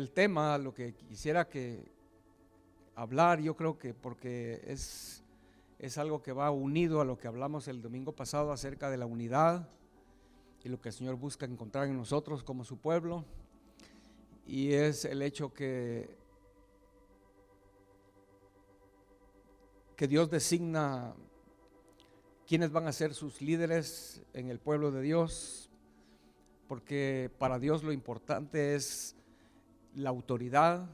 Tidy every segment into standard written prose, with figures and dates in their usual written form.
el tema, lo que quisiera que hablar, yo creo que porque es algo que va unido a lo que hablamos el domingo pasado acerca de la unidad y lo que el Señor busca encontrar en nosotros como su pueblo, y es el hecho que Dios designa quiénes van a ser sus líderes en el pueblo de Dios, porque para Dios lo importante es la autoridad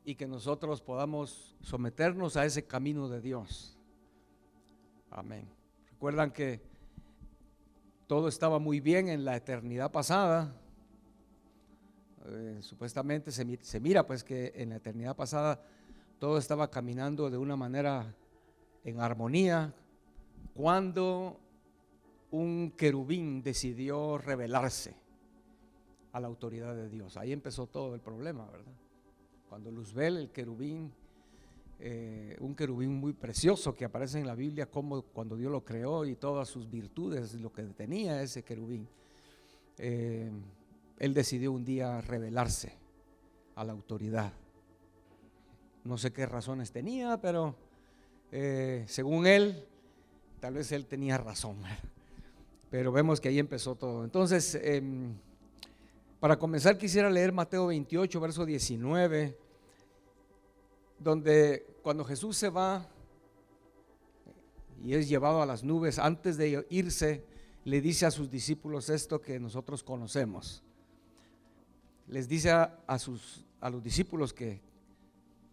y que nosotros podamos someternos a ese camino de Dios. Amén. Recuerdan que todo estaba muy bien en la eternidad pasada. Supuestamente se mira pues que en la eternidad pasada todo estaba caminando de una manera en armonía, cuando un querubín decidió rebelarse a la autoridad de Dios. Ahí empezó todo el problema, ¿verdad? Cuando Luzbel, el querubín, un querubín muy precioso que aparece en la Biblia, como cuando Dios lo creó y todas sus virtudes, lo que tenía ese querubín, él decidió un día rebelarse a la autoridad. No sé qué razones tenía, pero según él, tal vez él tenía razón, pero vemos que ahí empezó todo. Entonces, para comenzar quisiera leer Mateo 28, verso 19, donde cuando Jesús se va y es llevado a las nubes, antes de irse, le dice a sus discípulos esto que nosotros conocemos. Les dice a los discípulos, que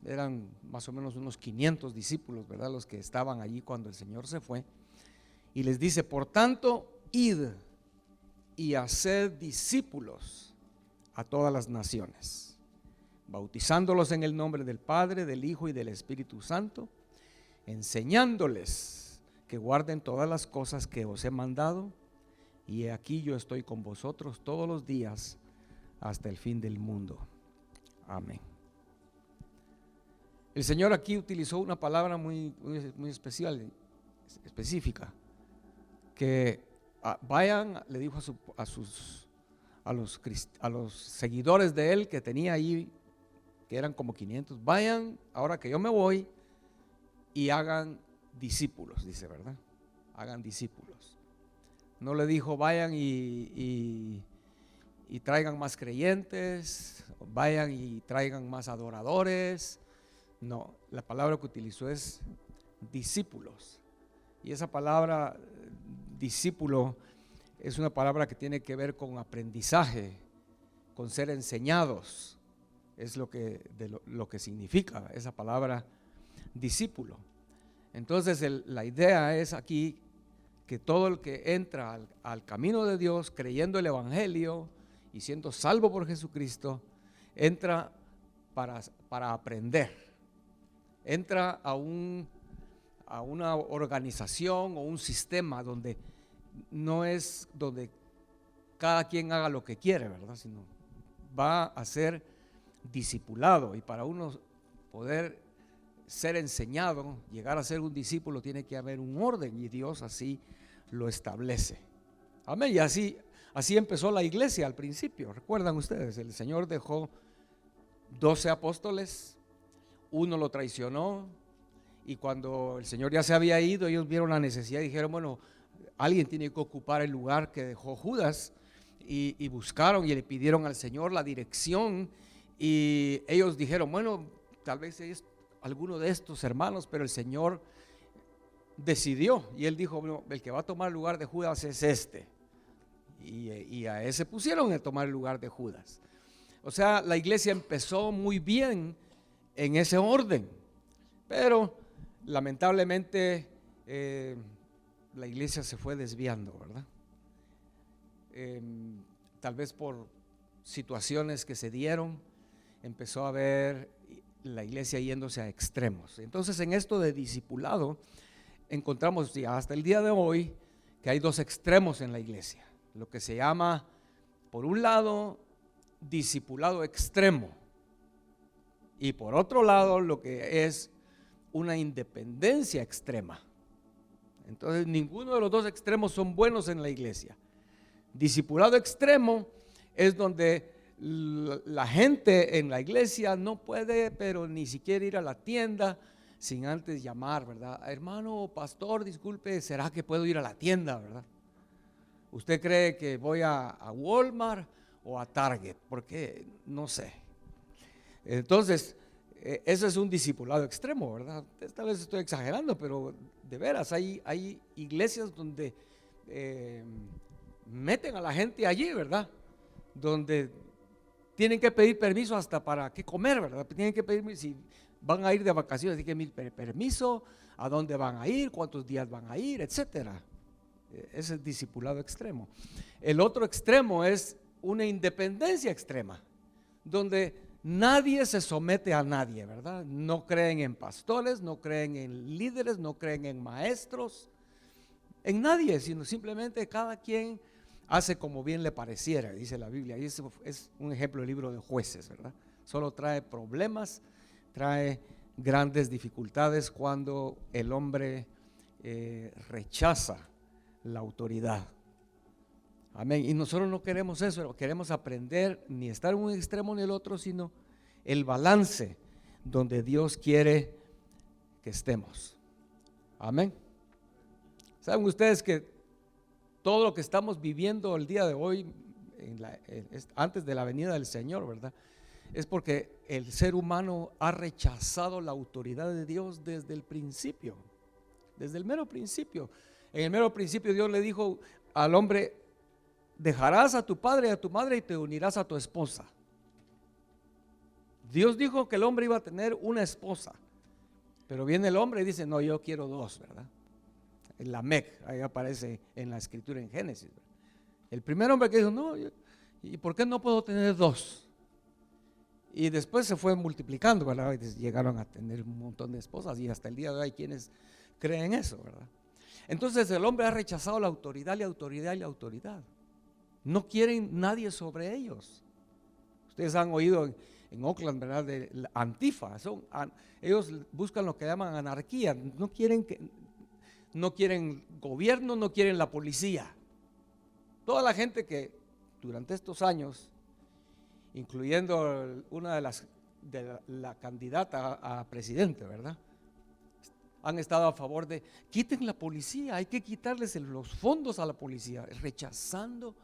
eran más o menos unos 500 discípulos, ¿verdad?, los que estaban allí cuando el Señor se fue, y les dice: por tanto, id y haced discípulos a todas las naciones, bautizándolos en el nombre del Padre, del Hijo y del Espíritu Santo, enseñándoles que guarden todas las cosas que os he mandado, y he aquí yo estoy con vosotros todos los días hasta el fin del mundo. Amén. El Señor aquí utilizó una palabra muy especial, específica, que vayan, le dijo a los seguidores de él que tenía ahí, que eran como 500, vayan ahora que yo me voy y hagan discípulos, dice, ¿verdad? Hagan discípulos. No le dijo vayan y traigan más creyentes, vayan y traigan más adoradores. No, la palabra que utilizó es discípulos. Y esa palabra discípulo es una palabra que tiene que ver con aprendizaje, con ser enseñados. Es lo que significa esa palabra discípulo. Entonces la idea es aquí que todo el que entra al camino de Dios, creyendo el Evangelio y siendo salvo por Jesucristo, entra para aprender. Entra a una organización o un sistema donde no es donde cada quien haga lo que quiere, ¿verdad?, sino va a ser discipulado. Y para uno poder ser enseñado, llegar a ser un discípulo, tiene que haber un orden, y Dios así lo establece. Amén. Y así empezó la iglesia al principio. ¿Recuerdan ustedes? El Señor dejó 12 apóstoles, uno lo traicionó, y cuando el Señor ya se había ido, ellos vieron la necesidad y dijeron: bueno, alguien tiene que ocupar el lugar que dejó Judas, y buscaron y le pidieron al Señor la dirección, y ellos dijeron: bueno, tal vez es alguno de estos hermanos, pero el Señor decidió, y él dijo: bueno, el que va a tomar el lugar de Judas es este, y a ese pusieron a tomar el lugar de Judas. O sea, la iglesia empezó muy bien en ese orden, pero lamentablemente la iglesia se fue desviando, ¿verdad? Tal vez por situaciones que se dieron, empezó a ver la iglesia yéndose a extremos. Entonces, en esto de discipulado, encontramos ya hasta el día de hoy que hay dos extremos en la iglesia: lo que se llama, por un lado, discipulado extremo, y por otro lado, lo que es una independencia extrema. Entonces, ninguno de los dos extremos son buenos en la iglesia. Discipulado extremo es donde la gente en la iglesia no puede, pero ni siquiera ir a la tienda sin antes llamar, ¿verdad? Hermano, pastor, disculpe, ¿será que puedo ir a la tienda, verdad? ¿Usted cree que voy a Walmart o a Target? Porque no sé. Entonces, eso es un discipulado extremo, ¿verdad? Esta vez estoy exagerando, pero de veras hay iglesias donde meten a la gente allí, ¿verdad? Donde tienen que pedir permiso hasta para qué comer, ¿verdad? Tienen que pedir, si van a ir de vacaciones, tienen que pedir permiso, a dónde van a ir, cuántos días van a ir, etcétera. Ese es el discipulado extremo. El otro extremo es una independencia extrema, donde nadie se somete a nadie, ¿verdad? No creen en pastores, no creen en líderes, no creen en maestros, en nadie, sino simplemente cada quien hace como bien le pareciera, dice la Biblia. Y eso es un ejemplo del libro de Jueces, ¿verdad? Solo trae problemas, trae grandes dificultades cuando el hombre rechaza la autoridad. Amén. Y nosotros no queremos eso, queremos aprender ni estar en un extremo ni el otro, sino el balance donde Dios quiere que estemos. Amén. ¿Saben ustedes que todo lo que estamos viviendo el día de hoy, antes de la venida del Señor, ¿verdad? Es porque el ser humano ha rechazado la autoridad de Dios desde el principio, desde el mero principio. En el mero principio Dios le dijo al hombre: dejarás a tu padre y a tu madre y te unirás a tu esposa. Dios dijo que el hombre iba a tener una esposa, pero viene el hombre y dice: no, yo quiero dos, ¿verdad? El Lamec, ahí aparece en la escritura en Génesis, ¿verdad? El primer hombre que dijo: no, ¿y por qué no puedo tener dos? Y después se fue multiplicando, ¿verdad? Y llegaron a tener un montón de esposas y hasta el día de hoy hay quienes creen eso, ¿verdad? Entonces el hombre ha rechazado la autoridad, la autoridad y la autoridad. No quieren nadie sobre ellos. Ustedes han oído en Oakland, ¿verdad? De la Antifa. Ellos buscan lo que llaman anarquía. No quieren gobierno, no quieren la policía. Toda la gente que durante estos años, incluyendo una de la candidata a presidente, ¿verdad?, han estado a favor de quiten la policía, hay que quitarles los fondos a la policía, rechazando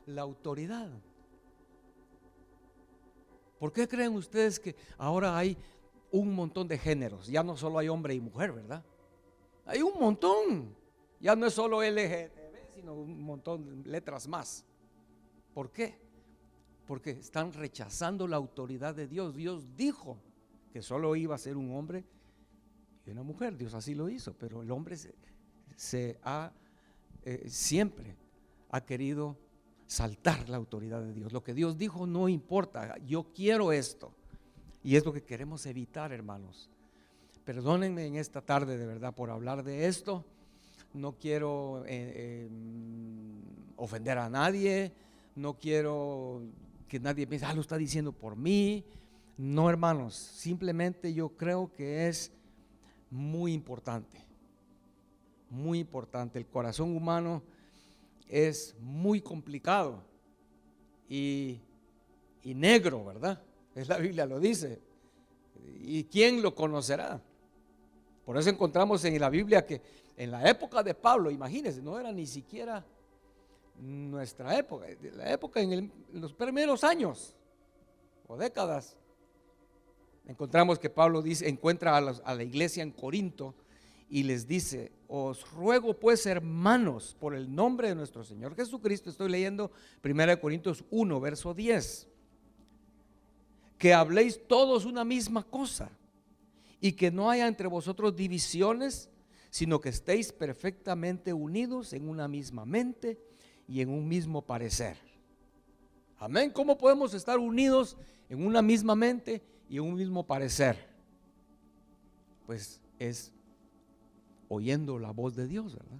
la autoridad. ¿Por qué creen ustedes que ahora hay un montón de géneros? Ya no solo hay hombre y mujer, ¿verdad? Hay un montón. Ya no es solo LGTB, sino un montón de letras más. ¿Por qué? Porque están rechazando la autoridad de Dios. Dios dijo que solo iba a ser un hombre y una mujer. Dios así lo hizo, pero el hombre siempre ha querido saltar la autoridad de Dios. Lo que Dios dijo no importa, yo quiero esto. Y es lo que queremos evitar, hermanos. Perdónenme en esta tarde de verdad por hablar de esto. No quiero ofender a nadie, no quiero que nadie piense: lo está diciendo por mí. No, hermanos, simplemente yo creo que es muy importante, muy importante. El corazón humano es muy complicado y negro, ¿verdad? La Biblia lo dice. ¿Y quién lo conocerá? Por eso encontramos en la Biblia que en la época de Pablo, imagínense, no era ni siquiera nuestra época, la época en los primeros años o décadas, encontramos que Pablo encuentra a la iglesia en Corinto y les dice: os ruego pues, hermanos, por el nombre de nuestro Señor Jesucristo. Estoy leyendo 1 Corintios 1, verso 10, que habléis todos una misma cosa y que no haya entre vosotros divisiones, sino que estéis perfectamente unidos en una misma mente y en un mismo parecer. Amén. ¿Cómo podemos estar unidos en una misma mente y en un mismo parecer? Pues es oyendo la voz de Dios, ¿verdad?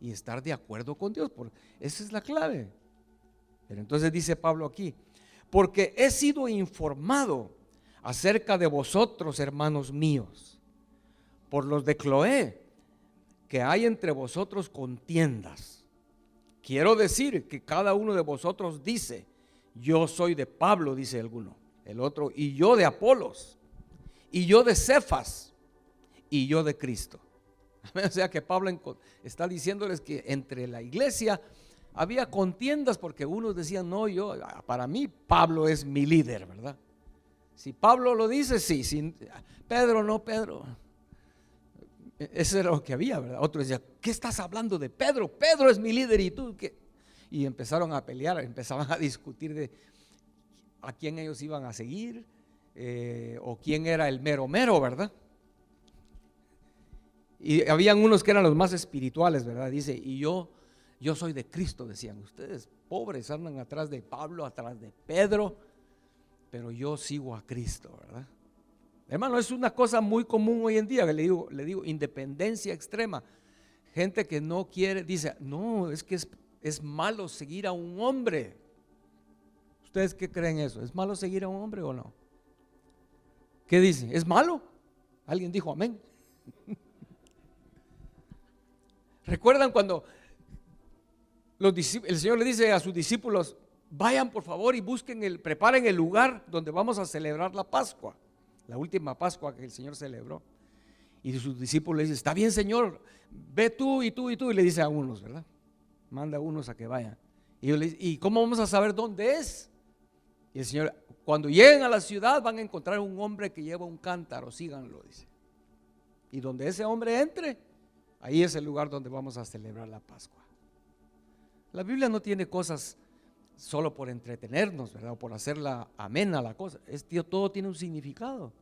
Y estar de acuerdo con Dios, esa es la clave. Pero entonces dice Pablo aquí: porque he sido informado acerca de vosotros, hermanos míos, por los de Cloé, que hay entre vosotros contiendas. Quiero decir que cada uno de vosotros dice: yo soy de Pablo, dice alguno. El otro, y yo de Apolos, y yo de Cefas, y yo de Cristo. O sea que Pablo está diciéndoles que entre la iglesia había contiendas, porque unos decían, no, para mí Pablo es mi líder, ¿verdad? Si Pablo lo dice, sí, si Pedro no, Pedro. Eso era lo que había, ¿verdad? Otros decían, ¿qué estás hablando de Pedro? Pedro es mi líder, ¿y tú qué? Y empezaron a pelear, empezaban a discutir de a quién ellos iban a seguir, o quién era el mero mero, ¿verdad? Y habían unos que eran los más espirituales, ¿verdad? Dice, y yo soy de Cristo, decían. Ustedes pobres andan atrás de Pablo, atrás de Pedro, pero yo sigo a Cristo, ¿verdad? Hermano, es una cosa muy común hoy en día, que le digo, independencia extrema. Gente que no quiere, dice, no, es que es malo seguir a un hombre. ¿Ustedes qué creen eso? ¿Es malo seguir a un hombre o no? ¿Qué dicen? ¿Es malo? Alguien dijo amén. ¿Recuerdan cuando el Señor le dice a sus discípulos, vayan por favor y preparen el lugar donde vamos a celebrar la Pascua, la última Pascua que el Señor celebró? Y sus discípulos le dicen, está bien, Señor, ve tú y tú y tú. Y le dice a unos, ¿verdad? Manda a unos a que vayan. Y ellos le dicen, ¿y cómo vamos a saber dónde es? Y el Señor, cuando lleguen a la ciudad van a encontrar un hombre que lleva un cántaro, síganlo, dice. Y donde ese hombre entre, ahí es el lugar donde vamos a celebrar la Pascua. La Biblia no tiene cosas solo por entretenernos, ¿verdad? O por hacerla amena la cosa. Todo tiene un significado.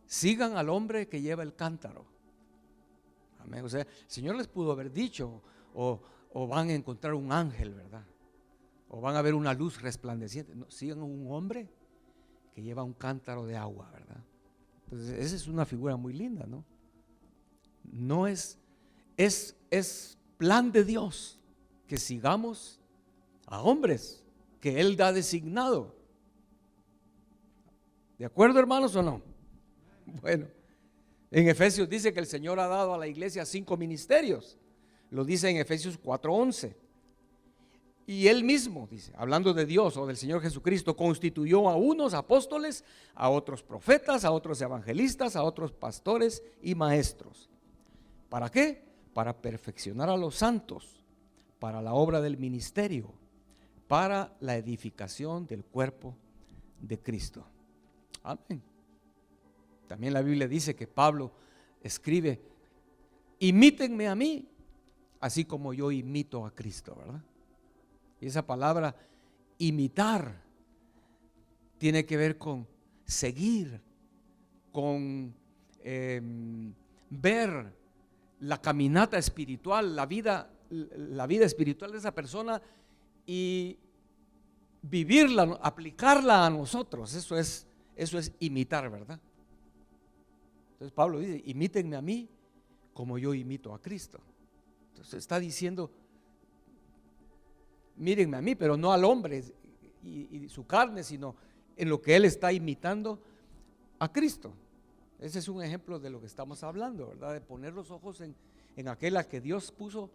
Sigan al hombre que lleva el cántaro. Amén. O sea, el Señor les pudo haber dicho, o van a encontrar un ángel, ¿verdad? O van a ver una luz resplandeciente. No, sigan a un hombre que lleva un cántaro de agua, ¿verdad? Entonces, esa es una figura muy linda, ¿no? No es plan de Dios que sigamos a hombres que Él da designado. ¿De acuerdo, hermanos, o no? Bueno, en Efesios dice que el Señor ha dado a la iglesia 5 ministerios. Lo dice en Efesios 4:11. Y Él mismo, dice, hablando de Dios o del Señor Jesucristo, constituyó a unos apóstoles, a otros profetas, a otros evangelistas, a otros pastores y maestros. ¿Para qué? Para perfeccionar a los santos, para la obra del ministerio, para la edificación del cuerpo de Cristo. Amén. También la Biblia dice que Pablo escribe, imítenme a mí, así como yo imito a Cristo, ¿verdad? Y esa palabra imitar tiene que ver con seguir, con ver la caminata espiritual, la vida espiritual de esa persona y vivirla, aplicarla a nosotros. Eso es imitar, ¿verdad? Entonces Pablo dice, imítenme a mí como yo imito a Cristo. Entonces está diciendo, mírenme a mí, pero no al hombre y su carne, sino en lo que él está imitando a Cristo. Ese es un ejemplo de lo que estamos hablando, ¿verdad? De poner los ojos en aquel a que Dios puso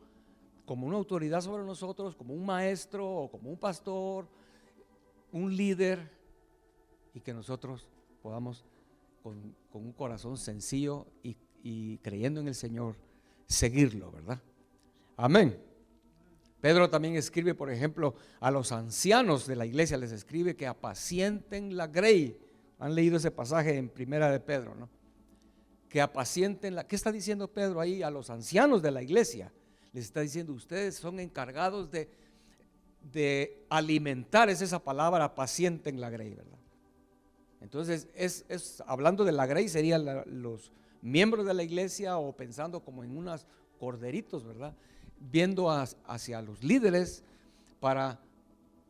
como una autoridad sobre nosotros, como un maestro o como un pastor, un líder, y que nosotros podamos con un corazón sencillo y creyendo en el Señor, seguirlo, ¿verdad? Amén. Pedro también escribe, por ejemplo, a los ancianos de la iglesia, les escribe que apacienten la grey. Han leído ese pasaje en Primera de Pedro, ¿no? Que apacienten ¿qué está diciendo Pedro ahí a los ancianos de la iglesia? Les está diciendo, ustedes son encargados de alimentar, es esa palabra, apacienten la grey, ¿verdad? Entonces, hablando de la grey, serían los miembros de la iglesia, o pensando como en unos corderitos, ¿verdad? Viendo hacia los líderes para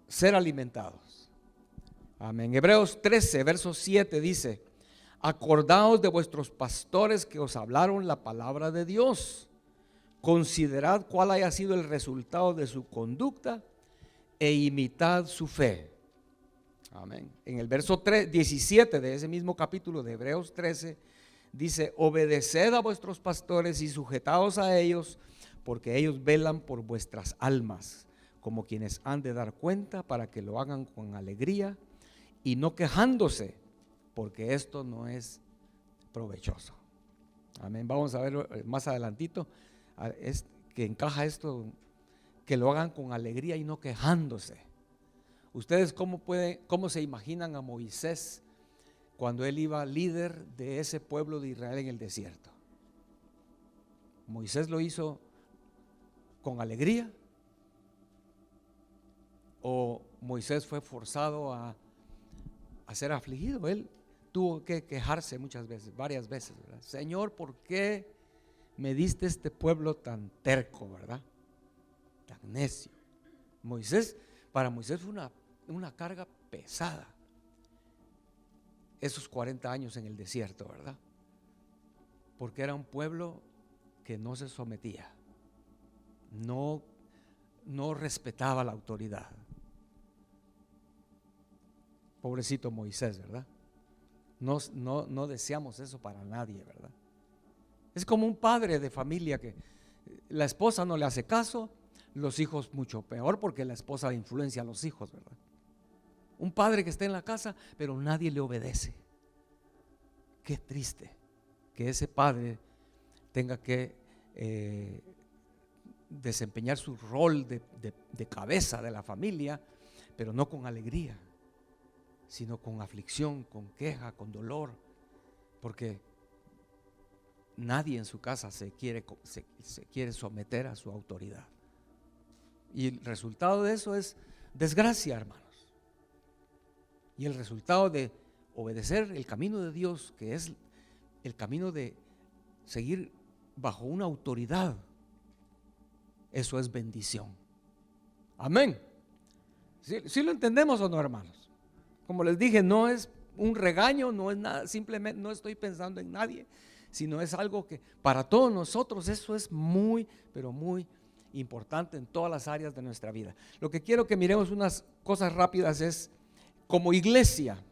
ser alimentados. Amén. Hebreos 13, verso 7 dice, acordaos de vuestros pastores que os hablaron la palabra de Dios. Considerad cuál haya sido el resultado de su conducta e imitad su fe. Amén. En el verso 17 de ese mismo capítulo de Hebreos 13 dice, obedeced a vuestros pastores y sujetaos a ellos, porque ellos velan por vuestras almas, como quienes han de dar cuenta, para que lo hagan con alegría y no quejándose, porque esto no es provechoso. Amén. Vamos a ver más adelantito, es que encaja esto, que lo hagan con alegría y no quejándose. Ustedes cómo se imaginan a Moisés cuando él iba líder de ese pueblo de Israel en el desierto? ¿Moisés lo hizo con alegría? ¿O Moisés fue forzado a ser afligido? Él tuvo que quejarse muchas veces, varias veces, ¿verdad? Señor, ¿por qué me diste este pueblo tan terco, verdad? Tan necio. Para Moisés fue una carga pesada esos 40 años en el desierto, ¿verdad? Porque era un pueblo que no se sometía, no respetaba la autoridad. Pobrecito Moisés, ¿verdad? No deseamos eso para nadie, ¿verdad? Es como un padre de familia que la esposa no le hace caso, los hijos mucho peor, porque la esposa influencia a los hijos, ¿verdad? Un padre que está en la casa, pero nadie le obedece. Qué triste que ese padre tenga que desempeñar su rol de cabeza de la familia, pero no con alegría, sino con aflicción, con queja, con dolor, porque nadie en su casa se quiere someter a su autoridad. Y el resultado de eso es desgracia, hermanos. Y el resultado de obedecer el camino de Dios, que es el camino de seguir bajo una autoridad, eso es bendición. Amén. ¿Sí lo entendemos o no, hermanos? Como les dije, no es un regaño, no es nada, simplemente no estoy pensando en nadie, sino es algo que para todos nosotros eso es muy, pero muy importante en todas las áreas de nuestra vida. Lo que quiero que miremos unas cosas rápidas es, como iglesia,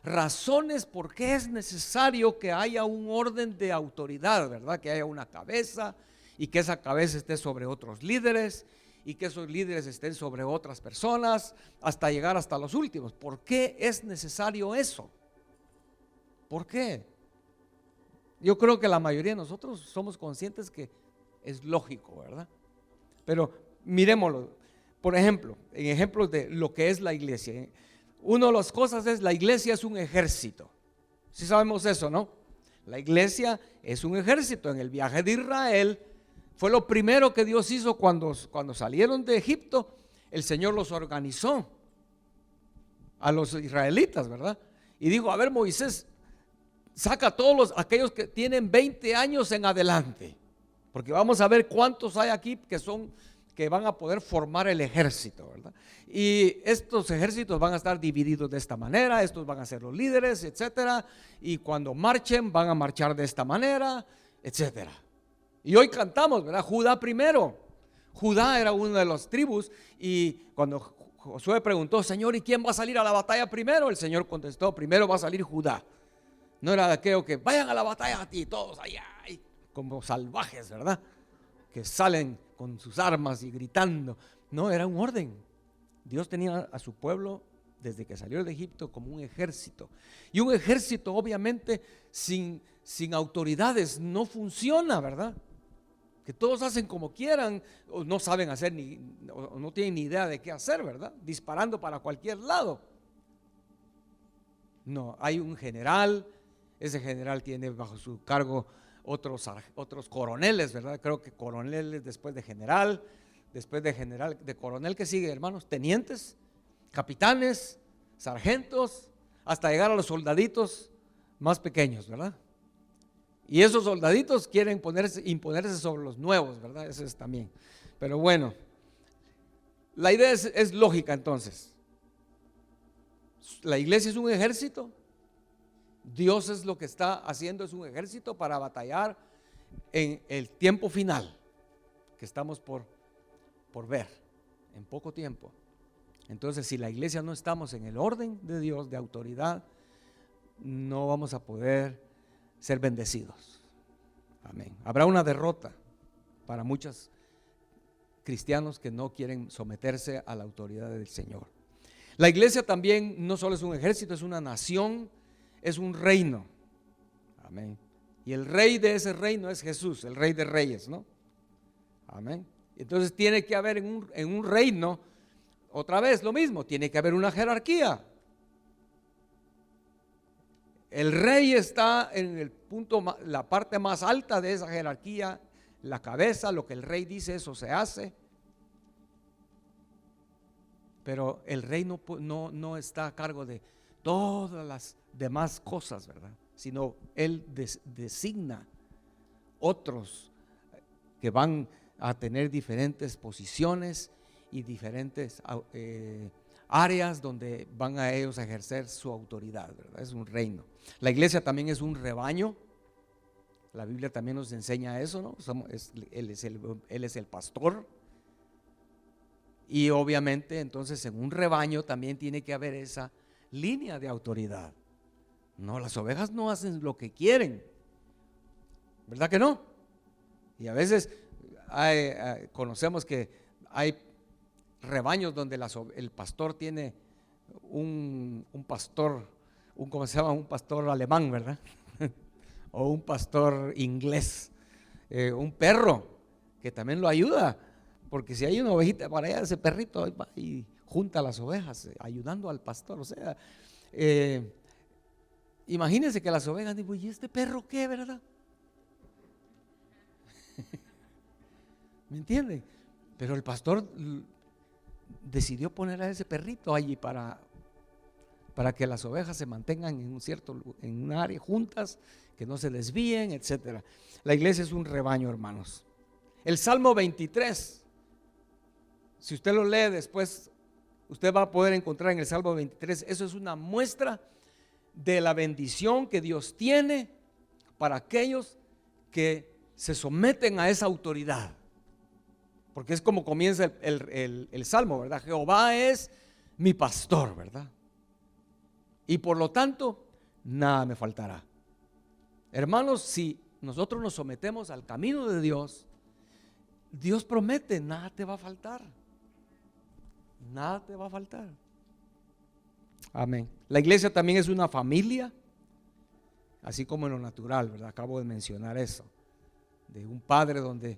razones por qué es necesario que haya un orden de autoridad, ¿verdad? Que haya una cabeza y que esa cabeza esté sobre otros líderes y que esos líderes estén sobre otras personas hasta llegar hasta los últimos. ¿Por qué es necesario eso? ¿Por qué? Yo creo que la mayoría de nosotros somos conscientes que es lógico, ¿verdad? Pero miremoslo, por ejemplo, en ejemplos de lo que es la iglesia. Una de las cosas es, la iglesia es un ejército. Sí sabemos eso, ¿no? La iglesia es un ejército. En el viaje de Israel fue lo primero que Dios hizo cuando salieron de Egipto. El Señor los organizó a los israelitas, ¿verdad? Y dijo, a ver, Moisés, saca a todos aquellos que tienen 20 años en adelante, porque vamos a ver cuántos hay aquí que van a poder formar el ejército, ¿verdad? Y estos ejércitos van a estar divididos de esta manera, estos van a ser los líderes, etcétera, y cuando marchen van a marchar de esta manera, etcétera. Y hoy cantamos, ¿verdad? Judá primero. Judá era una de las tribus, y cuando Josué preguntó, Señor, ¿y quién va a salir a la batalla primero? El Señor contestó, primero va a salir Judá. No era de aquello que vayan a la batalla a ti, todos allá, como salvajes, ¿verdad? Que salen con sus armas y gritando. No, era un orden. Dios tenía a su pueblo desde que salió de Egipto como un ejército. Y un ejército obviamente sin autoridades no funciona, ¿verdad? Que todos hacen como quieran, o no saben hacer o no tienen ni idea de qué hacer, ¿verdad? Disparando para cualquier lado. No, hay un general, ese general tiene bajo su cargo otros coroneles, ¿verdad? Creo que coroneles después de general, de coronel, que sigue, hermanos, tenientes, capitanes, sargentos, hasta llegar a los soldaditos más pequeños, ¿verdad? Y esos soldaditos quieren imponerse sobre los nuevos, ¿verdad? Eso es también. Pero bueno, la idea es lógica entonces. La iglesia es un ejército. Dios es lo que está haciendo, es un ejército para batallar en el tiempo final que estamos por ver, en poco tiempo. Entonces, si la iglesia no estamos en el orden de Dios, de autoridad, no vamos a poder ser bendecidos. Amén. Habrá una derrota para muchos cristianos que no quieren someterse a la autoridad del Señor. La iglesia también no solo es un ejército, es una nación, es un reino. Amén. Y el rey de ese reino es Jesús, el rey de reyes, ¿no? Amén. Entonces tiene que haber en un reino, otra vez lo mismo, tiene que haber una jerarquía. El rey está en el punto, la parte más alta de esa jerarquía, la cabeza, lo que el rey dice, eso se hace. Pero el rey no está a cargo de todas las demás cosas, ¿verdad? Sino él designa otros que van a tener diferentes posiciones y diferentes áreas donde van a ellos a ejercer su autoridad, ¿verdad? Es un reino. La iglesia también es un rebaño. La Biblia también nos enseña eso, ¿no? Él es el pastor. Y obviamente entonces en un rebaño también tiene que haber esa línea de autoridad. No, las ovejas no hacen lo que quieren, ¿verdad que no? Y a veces conocemos que hay rebaños donde el pastor tiene un pastor, ¿cómo se llama? Un pastor alemán, ¿verdad? O un pastor inglés, un perro que también lo ayuda. Porque si hay una ovejita para allá, ese perrito va y junta las ovejas, ayudando al pastor. O sea, imagínense que las ovejas digo, ¿y este perro qué, verdad? ¿Me entienden? Pero el pastor decidió poner a ese perrito allí para que las ovejas se mantengan en un área juntas, que no se desvíen, etcétera. La iglesia es un rebaño, hermanos. El Salmo 23. Si usted lo lee después, usted va a poder encontrar en el Salmo 23, eso es una muestra de la bendición que Dios tiene para aquellos que se someten a esa autoridad. Porque es como comienza el Salmo, ¿verdad? Jehová es mi pastor, ¿verdad? Y por lo tanto, nada me faltará. Hermanos, si nosotros nos sometemos al camino de Dios, Dios promete, nada te va a faltar. Nada te va a faltar. Amén. La iglesia también es una familia, así como en lo natural, ¿verdad? Acabo de mencionar eso, de un padre donde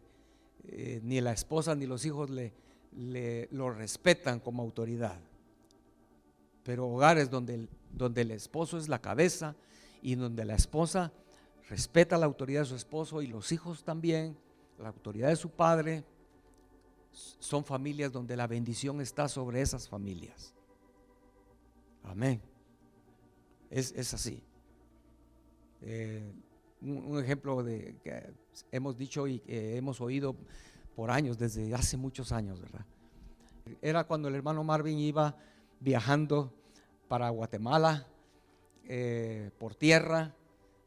ni la esposa ni los hijos lo respetan como autoridad. Pero hogares donde el esposo es la cabeza y donde la esposa respeta la autoridad de su esposo y los hijos también, la autoridad de su padre. Son familias donde la bendición está sobre esas familias. Amén. Es así. Un ejemplo de que hemos dicho y que hemos oído por años, desde hace muchos años, ¿verdad? Era cuando el hermano Marvin iba viajando para Guatemala por tierra,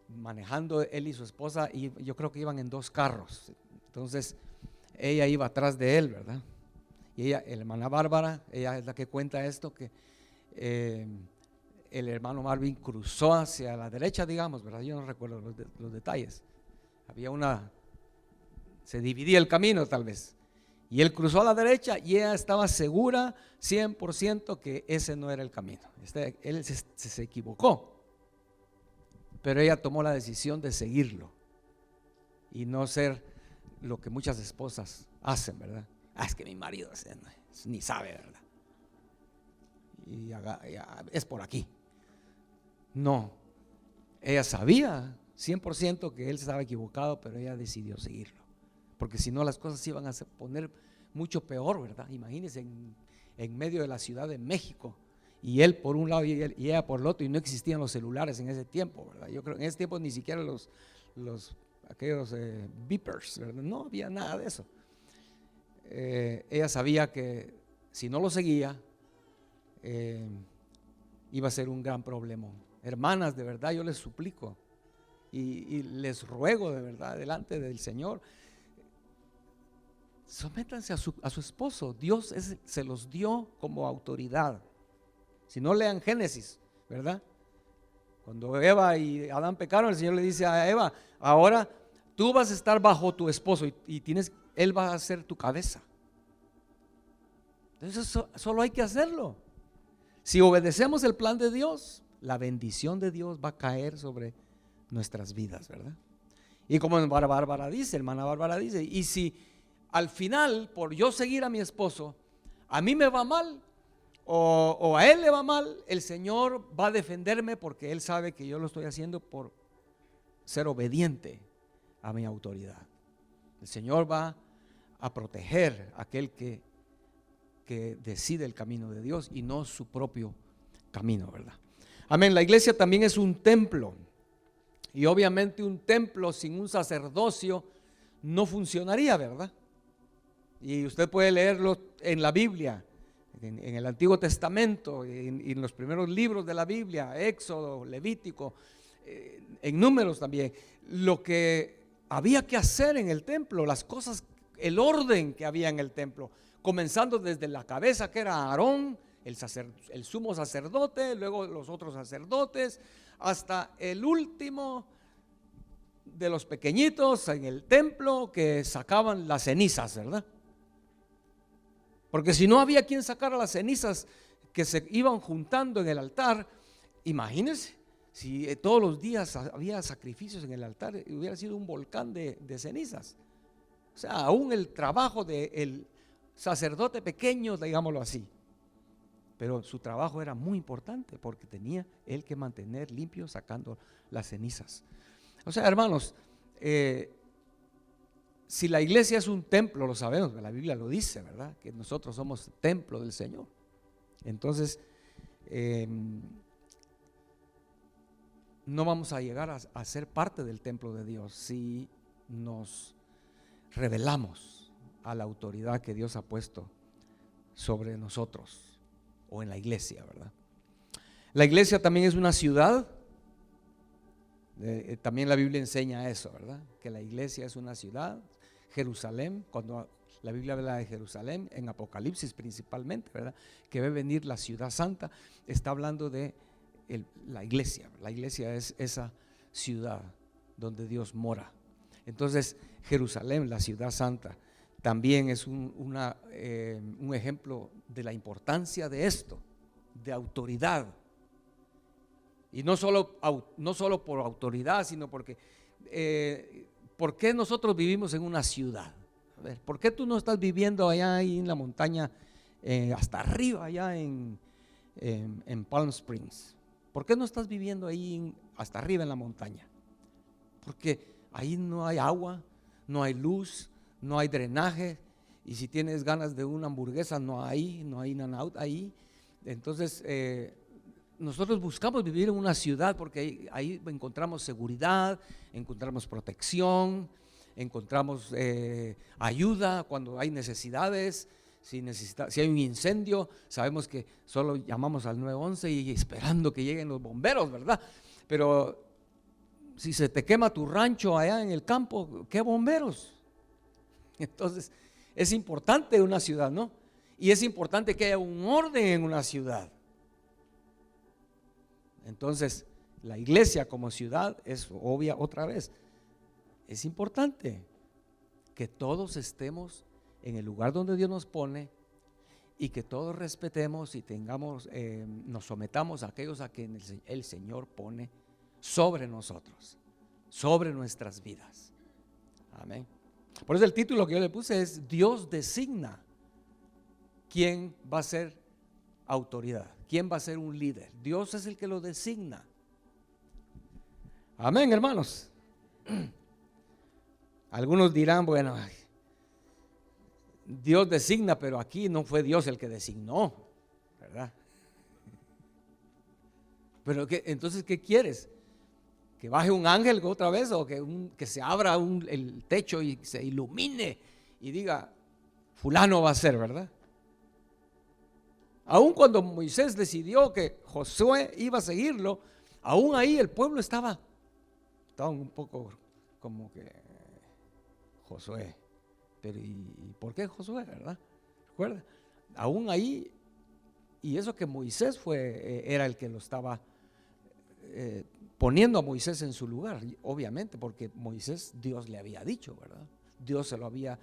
manejando él y su esposa, y yo creo que iban en 2 carros. Entonces ella iba atrás de él, ¿verdad? Y ella, la hermana Bárbara, ella es la que cuenta esto, que el hermano Marvin cruzó hacia la derecha, digamos, ¿verdad? Yo no recuerdo los detalles. Se dividía el camino tal vez. Y él cruzó a la derecha y ella estaba segura 100% que ese no era el camino. Él se equivocó. Pero ella tomó la decisión de seguirlo y no ser lo que muchas esposas hacen, ¿verdad? Es que mi marido ni sabe, ¿verdad? Y es por aquí. No, ella sabía 100% que él estaba equivocado, pero ella decidió seguirlo, porque si no las cosas se iban a poner mucho peor, ¿verdad? Imagínense en medio de la Ciudad de México, y él por un lado y ella por el otro, y no existían los celulares en ese tiempo, ¿verdad? Yo creo que en ese tiempo ni siquiera aquellos beepers, ¿verdad? No había nada de eso. Ella sabía que si no lo seguía iba a ser un gran problema. Hermanas, de verdad yo les suplico y les ruego de verdad delante del Señor, sométanse a su esposo. Dios se los dio como autoridad. Si no, lean Génesis, ¿verdad? Cuando Eva y Adán pecaron, el Señor le dice a Eva, ahora tú vas a estar bajo tu esposo y él va a ser tu cabeza. Entonces solo hay que hacerlo. Si obedecemos el plan de Dios, la bendición de Dios va a caer sobre nuestras vidas, ¿verdad? Y como hermana Bárbara dice, y si al final, por yo seguir a mi esposo, a mí me va mal o a él le va mal, el Señor va a defenderme porque Él sabe que yo lo estoy haciendo por ser obediente a mi autoridad. El Señor va a proteger a aquel que decide el camino de Dios y no su propio camino, ¿verdad? Amén. La iglesia también es un templo, y obviamente un templo sin un sacerdocio no funcionaría, ¿verdad? Y usted puede leerlo en la Biblia, en el Antiguo Testamento, en los primeros libros de la Biblia, Éxodo, Levítico, en Números también, lo que había que hacer en el templo, las cosas, el orden que había en el templo, comenzando desde la cabeza, que era Aarón, el sumo sacerdote, luego los otros sacerdotes, hasta el último de los pequeñitos en el templo que sacaban las cenizas, ¿verdad? Porque si no había quien sacara las cenizas que se iban juntando en el altar, imagínense, si todos los días había sacrificios en el altar, hubiera sido un volcán de cenizas. O sea, aún el trabajo del sacerdote pequeño, digámoslo así, pero su trabajo era muy importante porque tenía él que mantener limpio sacando las cenizas. O sea, hermanos, si la iglesia es un templo, lo sabemos, la Biblia lo dice, ¿verdad? Que nosotros somos templo del Señor. Entonces, no vamos a llegar a ser parte del templo de Dios si nos rebelamos a la autoridad que Dios ha puesto sobre nosotros o en la iglesia, ¿verdad? La iglesia también es una ciudad. También la Biblia enseña eso, ¿verdad? Que la iglesia es una ciudad. Jerusalén, cuando la Biblia habla de Jerusalén, en Apocalipsis principalmente, ¿verdad? Que ve venir la ciudad santa, está hablando de la iglesia. La iglesia es esa ciudad donde Dios mora. Entonces, Jerusalén, la ciudad santa, también es un ejemplo de la importancia de esto, de autoridad. Y no solo por autoridad, sino porque, ¿por qué nosotros vivimos en una ciudad? A ver, ¿por qué tú no estás viviendo allá ahí en la montaña, hasta arriba, allá en Palm Springs? ¿Por qué no estás viviendo ahí hasta arriba en la montaña? Porque ahí no hay agua, no hay luz, no hay drenaje, y si tienes ganas de una hamburguesa no hay In-N-Out ahí. Entonces nosotros buscamos vivir en una ciudad porque ahí encontramos seguridad, encontramos protección, encontramos ayuda cuando hay necesidades. Si hay un incendio, sabemos que solo llamamos al 911 y esperando que lleguen los bomberos, ¿verdad? Pero si se te quema tu rancho allá en el campo, ¿qué bomberos? Entonces es importante una ciudad, ¿no? Y es importante que haya un orden en una ciudad. Entonces la iglesia como ciudad es obvia otra vez. Es importante que todos estemos en el lugar donde Dios nos pone y que todos respetemos y nos sometamos a aquellos a quienes el Señor pone sobre nosotros, sobre nuestras vidas. Amén. Por eso el título que yo le puse es: Dios designa quién va a ser autoridad, quién va a ser un líder. Dios es el que lo designa. Amén, hermanos. Algunos dirán, bueno, Dios designa, pero aquí no fue Dios el que designó, ¿verdad? Pero entonces, ¿qué quieres? ¿Que baje un ángel otra vez o que se abra el techo y se ilumine y diga, fulano va a ser, ¿verdad? Aún cuando Moisés decidió que Josué iba a seguirlo, aún ahí el pueblo estaba un poco como que Josué, pero ¿y por qué Josué, verdad? ¿Recuerda? Aún ahí, y eso que Moisés era el que lo estaba poniendo a Moisés en su lugar, obviamente, porque Moisés, Dios le había dicho, ¿verdad? Dios se lo había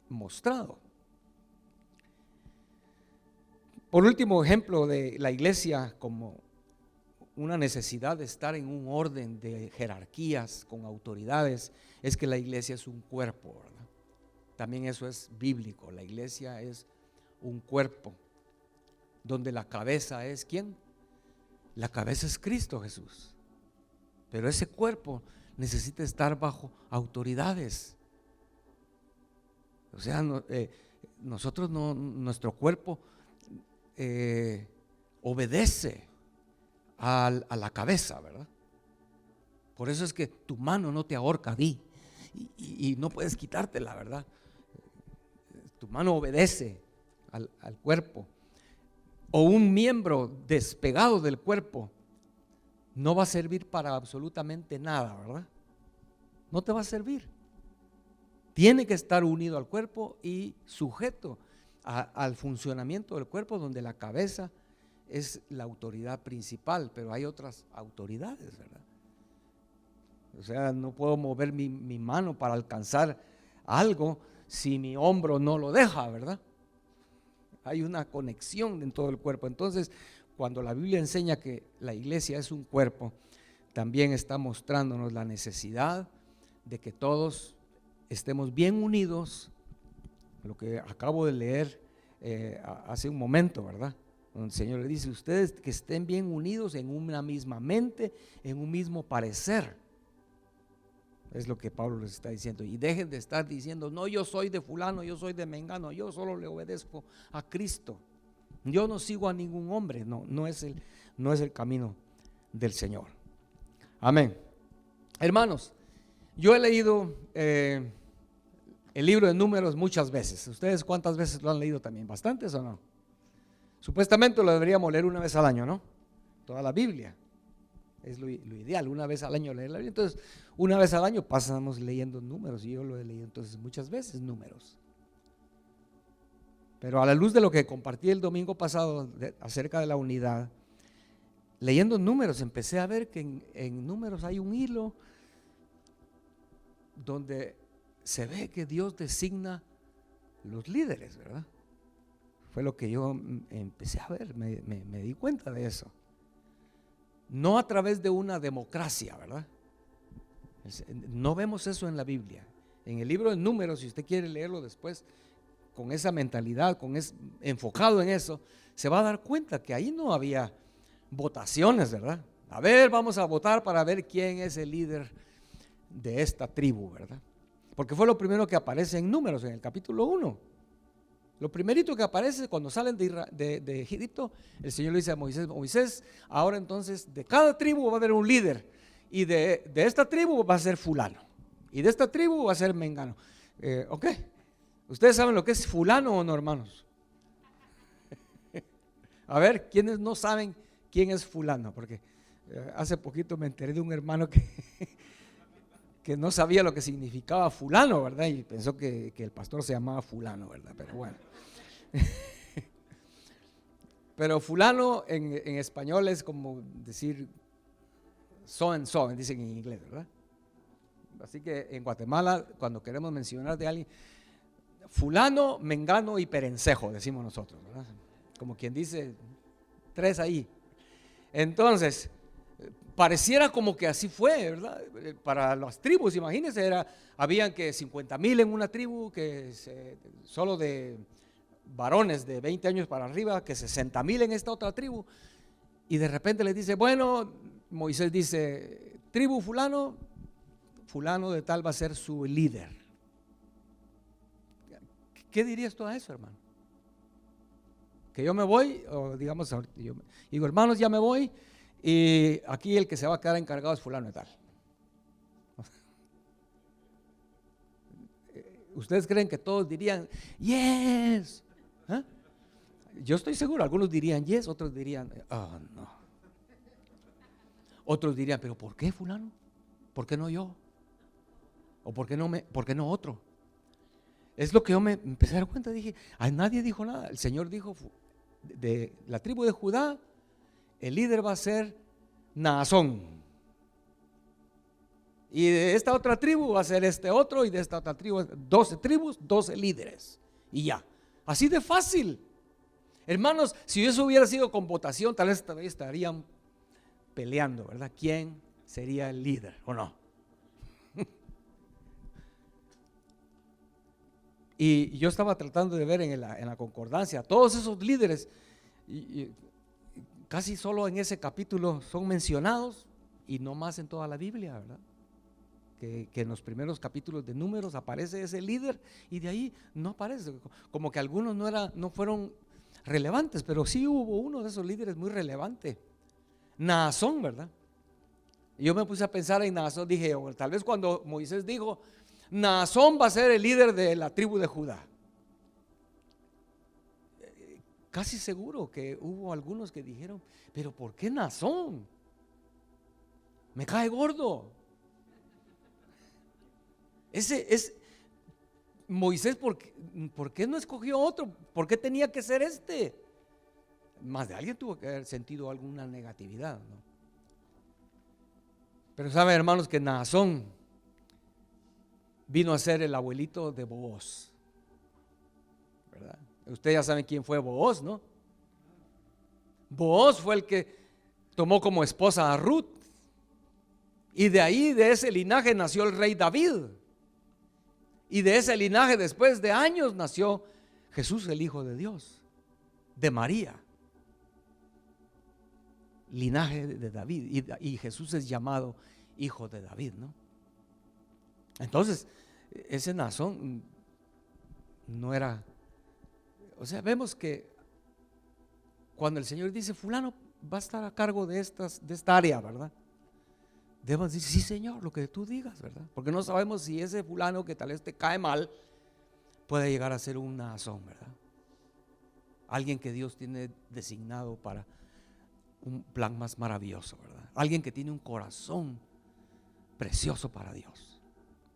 mostrado. Por último, ejemplo de la iglesia como una necesidad de estar en un orden de jerarquías con autoridades, es que la iglesia es un cuerpo, ¿verdad? También eso es bíblico. La iglesia es un cuerpo donde la cabeza es ¿quién? La cabeza es Cristo Jesús. Pero ese cuerpo necesita estar bajo autoridades. O sea, nosotros no, nuestro cuerpo obedece a la cabeza, ¿verdad? Por eso es que tu mano no te ahorca a ti y no puedes quitártela, ¿verdad? Tu mano obedece al cuerpo. O un miembro despegado del cuerpo no va a servir para absolutamente nada, ¿verdad? No te va a servir. Tiene que estar unido al cuerpo y sujeto al funcionamiento del cuerpo, donde la cabeza es la autoridad principal, pero hay otras autoridades, ¿verdad? O sea, no puedo mover mi mano para alcanzar algo si mi hombro no lo deja, ¿verdad? Hay una conexión en todo el cuerpo. Entonces, cuando la Biblia enseña que la iglesia es un cuerpo, también está mostrándonos la necesidad de que todos estemos bien unidos, lo que acabo de leer hace un momento, ¿verdad? Donde el Señor le dice, ustedes que estén bien unidos en una misma mente, en un mismo parecer. Es lo que Pablo les está diciendo. Y dejen de estar diciendo, no, yo soy de fulano, yo soy de mengano, yo solo le obedezco a Cristo. Yo no sigo a ningún hombre. No es el camino del Señor. Amén. Hermanos, yo he leído el libro de Números muchas veces. ¿Ustedes cuántas veces lo han leído también? ¿Bastantes o no? Supuestamente lo deberíamos leer una vez al año, ¿no? Toda la Biblia. Es lo ideal, una vez al año leer la Biblia. Entonces, una vez al año pasamos leyendo Números, y yo lo he leído entonces muchas veces, Números. Pero a la luz de lo que compartí el domingo pasado acerca de la unidad, leyendo Números, empecé a ver que en Números hay un hilo donde se ve que Dios designa los líderes, ¿verdad? Fue lo que yo empecé a ver, me di cuenta de eso. No a través de una democracia, ¿verdad? No vemos eso en la Biblia. En el libro de Números, si usted quiere leerlo después, con esa mentalidad, enfocado en eso, se va a dar cuenta que ahí no había votaciones, ¿verdad? A ver, vamos a votar para ver quién es el líder de esta tribu, ¿verdad? Porque fue lo primero que aparece en Números, en el capítulo 1. Lo primerito que aparece cuando salen de Egipto, el Señor le dice a Moisés, Moisés, ahora entonces de cada tribu va a haber un líder, y de esta tribu va a ser fulano, y de esta tribu va a ser mengano. ¿Ok? ¿Ustedes saben lo que es fulano o no, hermanos? A ver, ¿quiénes no saben quién es fulano? Porque hace poquito me enteré de un hermano que no sabía lo que significaba fulano, ¿verdad? Y pensó que el pastor se llamaba fulano, ¿verdad? Pero bueno. Pero fulano en español es como decir so and so, dicen en inglés, ¿verdad? Así que en Guatemala, cuando queremos mencionar de alguien, fulano, mengano y perencejo, decimos nosotros, ¿verdad? Como quien dice, tres ahí. Entonces, pareciera como que así fue, ¿verdad? Para las tribus, imagínense, habían que 50,000 en una tribu, que solo de varones de 20 años para arriba, que 60,000 en esta otra tribu, y de repente les dice, bueno, Moisés dice, tribu fulano de tal va a ser su líder. ¿Qué dirías tú a eso, hermano? Que yo me voy, o digamos, yo digo, hermanos, ya me voy, y aquí el que se va a quedar encargado es fulano de tal. ¿Ustedes creen que todos dirían, yes? ¿Eh? Yo estoy seguro, algunos dirían yes, otros dirían, oh no. Otros dirían, pero ¿por qué fulano? ¿Por qué no yo? ¿O por qué no otro? Es lo que yo me empecé a dar cuenta, dije, nadie dijo nada. El Señor dijo, de la tribu de Judá, el líder va a ser Naasón. Y de esta otra tribu va a ser este otro, y de esta otra tribu, 12 tribus, 12 líderes. Y ya, así de fácil. Hermanos, si eso hubiera sido con votación, tal vez todavía estarían peleando, ¿verdad? ¿Quién sería el líder o no? Y yo estaba tratando de ver en la concordancia, todos esos líderes, y casi solo en ese capítulo son mencionados y no más en toda la Biblia, ¿verdad? Que en los primeros capítulos de Números aparece ese líder y de ahí no aparece, como que algunos no fueron relevantes, pero sí hubo uno de esos líderes muy relevante, Naasón, ¿verdad? Y yo me puse a pensar en Naasón, dije, tal vez cuando Moisés dijo, Naasón va a ser el líder de la tribu de Judá, casi seguro que hubo algunos que dijeron, pero ¿por qué Naasón? Me cae gordo. Ese es Moisés, ¿por qué no escogió otro? ¿Por qué tenía que ser este? Más de alguien tuvo que haber sentido alguna negatividad, ¿no? Pero saben, hermanos, que Naasón vino a ser el abuelito de Booz, ¿verdad? Ustedes ya saben quién fue Booz, ¿no? Booz fue el que tomó como esposa a Ruth, y de ahí, de ese linaje, nació el rey David. Y de ese linaje, después de años, nació Jesús, el Hijo de Dios, de María. Linaje de David. Y Jesús es llamado Hijo de David, ¿no? Entonces, ese Naasón no era. O sea, vemos que cuando el Señor dice, fulano va a estar a cargo de esta área, ¿verdad? Debemos decir, sí, Señor, lo que tú digas, ¿verdad? Porque no sabemos si ese fulano que tal vez te cae mal puede llegar a ser un Naasón, ¿verdad? Alguien que Dios tiene designado para un plan más maravilloso, ¿verdad? Alguien que tiene un corazón precioso para Dios.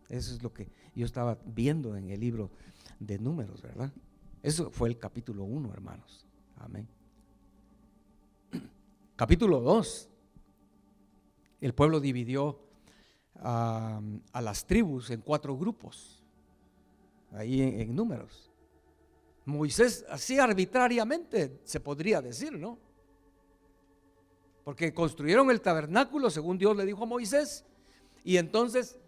Eso es lo que yo estaba viendo en el libro de Números, ¿verdad? Eso fue el capítulo 1, hermanos. Amén. Capítulo 2. El pueblo dividió a las tribus en 4 grupos, ahí en Números. Moisés, así arbitrariamente se podría decir, ¿no? Porque construyeron el tabernáculo según Dios le dijo a Moisés, y entonces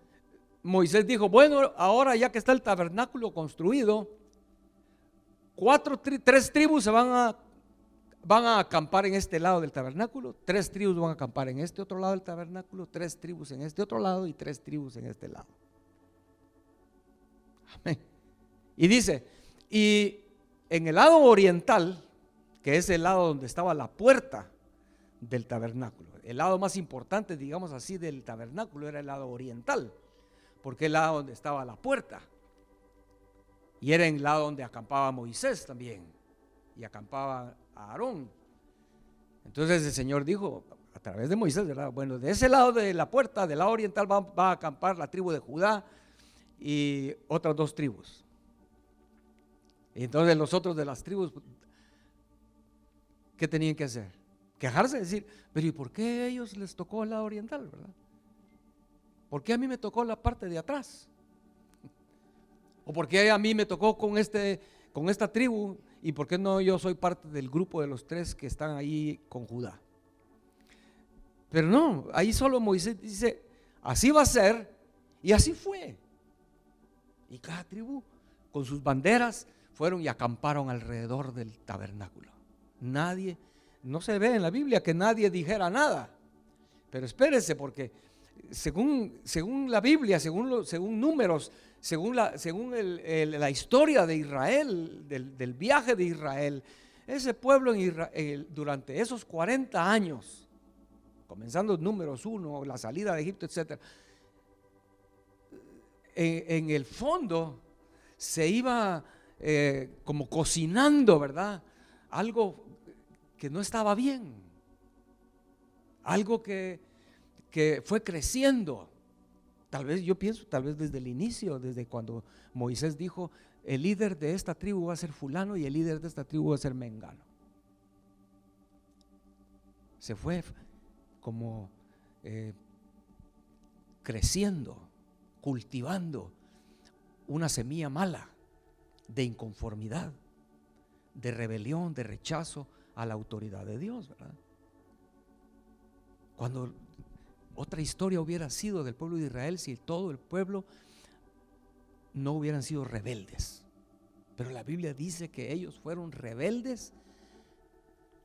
Moisés dijo, bueno, ahora ya que está el tabernáculo construido, 3 tribus se van a acampar en este lado del tabernáculo, 3 tribus van a acampar en este otro lado del tabernáculo, 3 tribus en este otro lado y 3 tribus en este lado. Amén. Y dice, y en el lado oriental, que es el lado donde estaba la puerta del tabernáculo, el lado más importante, digamos así, del tabernáculo era el lado oriental, porque el lado donde estaba la puerta, y era en el lado donde acampaba Moisés también, y acampaba Aarón. Entonces el Señor dijo a través de Moisés, ¿verdad? Bueno, de ese lado de la puerta, del lado oriental, va a acampar la tribu de Judá y otras 2 tribus. Y entonces los otros de las tribus, ¿qué tenían que hacer? Quejarse, decir, pero ¿y por qué a ellos les tocó el lado oriental, verdad? ¿Por qué a mí me tocó la parte de atrás? ¿O por qué a mí me tocó con esta tribu? ¿Y por qué no yo soy parte del grupo de los 3 que están ahí con Judá? Pero no, ahí solo Moisés dice, así va a ser, y así fue. Y cada tribu con sus banderas fueron y acamparon alrededor del tabernáculo. Nadie, no se ve en la Biblia que nadie dijera nada, pero espérese, porque según la Biblia, según Números, según la historia de Israel, del viaje de Israel, ese pueblo en Israel, durante esos 40 años, comenzando Números 1, la salida de Egipto, etc., en el fondo se iba como cocinando, ¿verdad? Algo que no estaba bien, algo que fue creciendo. Tal vez yo pienso, tal vez desde el inicio, desde cuando Moisés dijo, el líder de esta tribu va a ser fulano y el líder de esta tribu va a ser mengano. Se fue como creciendo, cultivando una semilla mala de inconformidad, de rebelión, de rechazo a la autoridad de Dios, ¿verdad? Cuando otra historia hubiera sido del pueblo de Israel si todo el pueblo no hubieran sido rebeldes. Pero la Biblia dice que ellos fueron rebeldes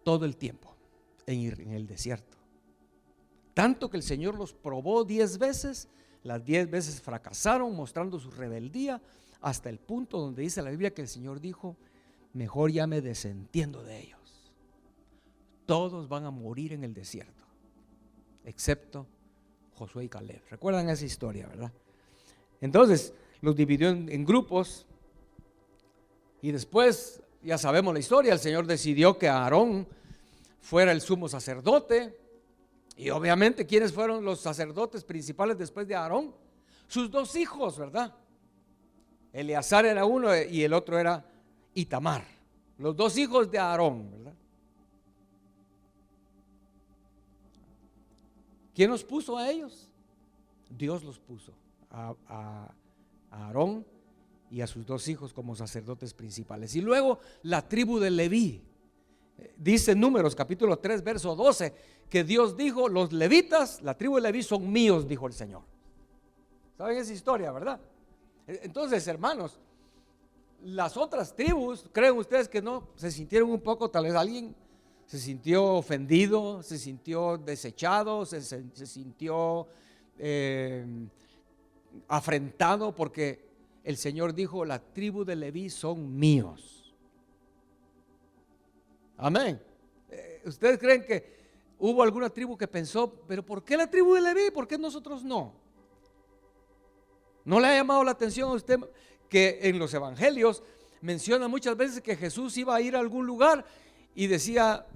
todo el tiempo en el desierto. Tanto que el Señor los probó 10 veces, las 10 veces fracasaron mostrando su rebeldía, hasta el punto donde dice la Biblia que el Señor dijo: mejor ya me desentiendo de ellos. Todos van a morir en el desierto, excepto Josué y Caleb. ¿Recuerdan esa historia, verdad? Entonces los dividió en grupos, y después ya sabemos la historia. El Señor decidió que Aarón fuera el sumo sacerdote. Y obviamente, ¿quiénes fueron los sacerdotes principales después de Aarón? Sus 2 hijos, ¿verdad? Eleazar era uno y el otro era Itamar. Los 2 hijos de Aarón, ¿verdad? ¿Quién los puso a ellos? Dios los puso a Aarón y a sus 2 hijos como sacerdotes principales. Y luego la tribu de Leví. Dice Números capítulo 3 verso 12 que Dios dijo: los levitas, la tribu de Leví, son míos, dijo el Señor. ¿Saben esa historia, verdad? Entonces, hermanos, las otras tribus, ¿creen ustedes que no se sintieron un poco, tal vez alguien se sintió ofendido, se sintió desechado, se sintió afrentado porque el Señor dijo: la tribu de Leví son míos? Amén. ¿Ustedes creen que hubo alguna tribu que pensó: pero ¿por qué la tribu de Leví? ¿Por qué nosotros no? ¿No le ha llamado la atención a usted que en los evangelios menciona muchas veces que Jesús iba a ir a algún lugar y decía: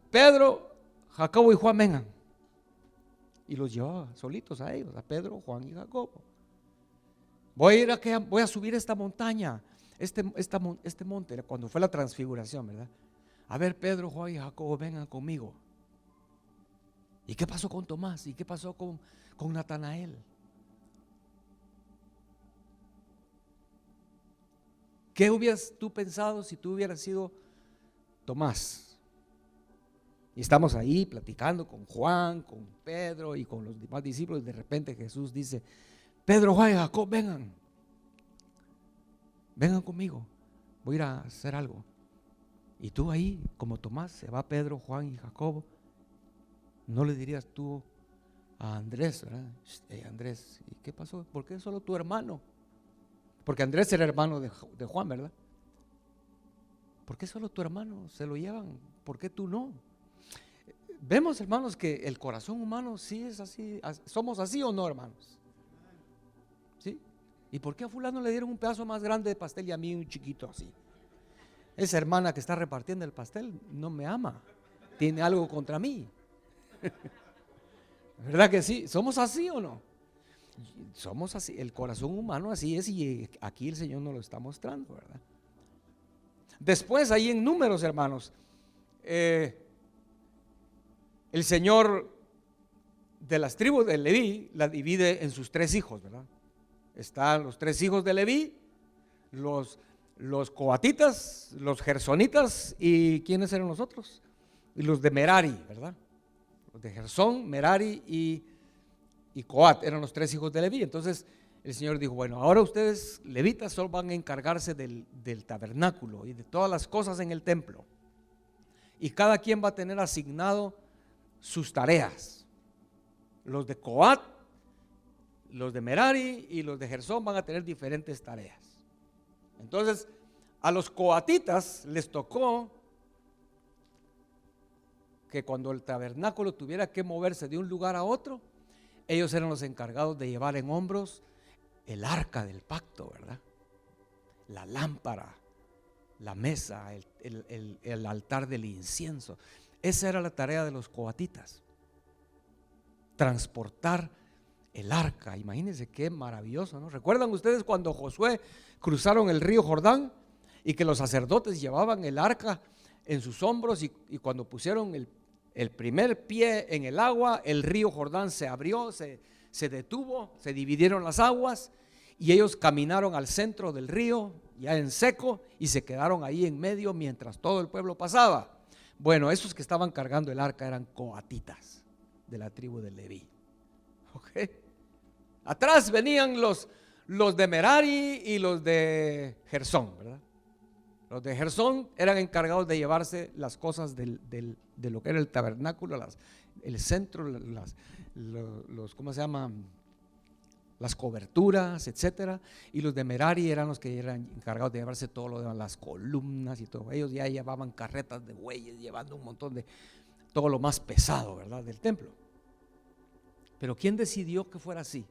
Pedro, Jacobo y Juan, vengan? Y los llevaba solitos a ellos, a Pedro, Juan y Jacobo. Voy a subir esta montaña, este monte, cuando fue la transfiguración, ¿verdad? A ver, Pedro, Juan y Jacobo, vengan conmigo. ¿Y qué pasó con Tomás? ¿Y qué pasó con Natanael? ¿Qué hubieras tú pensado si tú hubieras sido Tomás? Y estamos ahí platicando con Juan, con Pedro y con los demás discípulos, y de repente Jesús dice: Pedro, Juan y Jacob, vengan conmigo, voy a ir a hacer algo. Y tú ahí, como Tomás, se va Pedro, Juan y Jacobo, ¿no le dirías tú a Andrés, ¿verdad? Andrés, ¿y qué pasó? ¿Por qué solo tu hermano? Porque Andrés era hermano de Juan, ¿verdad? ¿Por qué solo tu hermano se lo llevan? ¿Por qué tú no? Vemos, hermanos, que el corazón humano sí es así. ¿Somos así o no, hermanos? ¿Sí? ¿Y por qué a fulano le dieron un pedazo más grande de pastel y a mí un chiquito así? Esa hermana que está repartiendo el pastel no me ama, tiene algo contra mí. ¿Verdad que sí? ¿Somos así o no? Somos así, el corazón humano así es, y aquí el Señor nos lo está mostrando, ¿verdad? Después, ahí en Números, hermanos, el Señor de las tribus de Leví la divide en sus 3 hijos, ¿verdad? Están los 3 hijos de Leví, los coatitas, los gersonitas, y ¿quiénes eran los otros? Y los de Merari, ¿verdad? Los de Gersón, Merari y Coat eran los 3 hijos de Leví. Entonces el Señor dijo: bueno, ahora ustedes levitas solo van a encargarse del tabernáculo y de todas las cosas en el templo, y cada quien va a tener asignado sus tareas. Los de Coat, los de Merari y los de Gersón van a tener diferentes tareas. Entonces a los coatitas les tocó que cuando el tabernáculo tuviera que moverse de un lugar a otro, ellos eran los encargados de llevar en hombros el arca del pacto, ¿verdad? La lámpara, la mesa, el altar del incienso. Esa era la tarea de los coatitas, transportar el arca. Imagínense qué maravilloso, ¿no? ¿Recuerdan ustedes cuando Josué cruzaron el río Jordán y que los sacerdotes llevaban el arca en sus hombros, y cuando pusieron el primer pie en el agua, el río Jordán se abrió, se detuvo, se dividieron las aguas, y ellos caminaron al centro del río, ya en seco, y se quedaron ahí en medio mientras todo el pueblo pasaba. Bueno, esos que estaban cargando el arca eran coatitas de la tribu de Leví. ¿Ok? Atrás venían los de Merari y los de Gersón, ¿verdad? Los de Gersón eran encargados de llevarse las cosas de lo que era el tabernáculo, el centro, ¿cómo se llaman? Las coberturas, etcétera. Y los de Merari eran los que eran encargados de llevarse todo lo demás, las columnas y todo. Ellos ya llevaban carretas de bueyes, llevando un montón de todo lo más pesado, ¿verdad?, del templo. Pero ¿quién decidió que fuera así?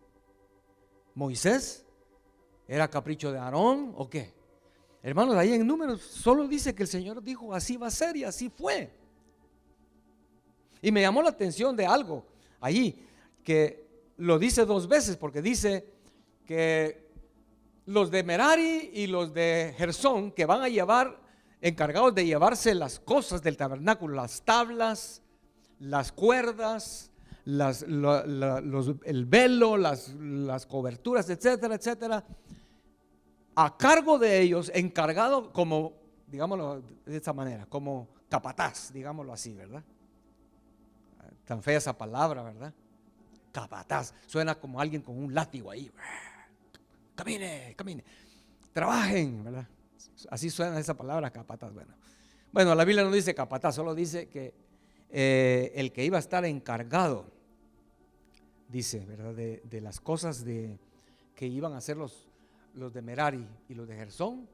¿Moisés? ¿Era capricho de Aarón o qué? Hermanos, ahí en Números solo dice que el Señor dijo así va a ser y así fue. Y me llamó la atención de algo allí, que lo dice dos veces, porque dice que los de Merari y los de Gersón, que van a llevar, encargados de llevarse las cosas del tabernáculo, las tablas, las cuerdas, el velo, las coberturas, etcétera, etcétera, a cargo de ellos, encargado como, digámoslo de esta manera, como capataz, digámoslo así, ¿verdad? Tan fea esa palabra, ¿verdad? Capataz, suena como alguien con un látigo ahí. Camine, camine, trabajen, ¿verdad? Así suena esa palabra, capataz. Bueno, la Biblia no dice capataz, solo dice que el que iba a estar encargado, dice, ¿verdad?, de las cosas que iban a hacer los de Merari y los de Gersón,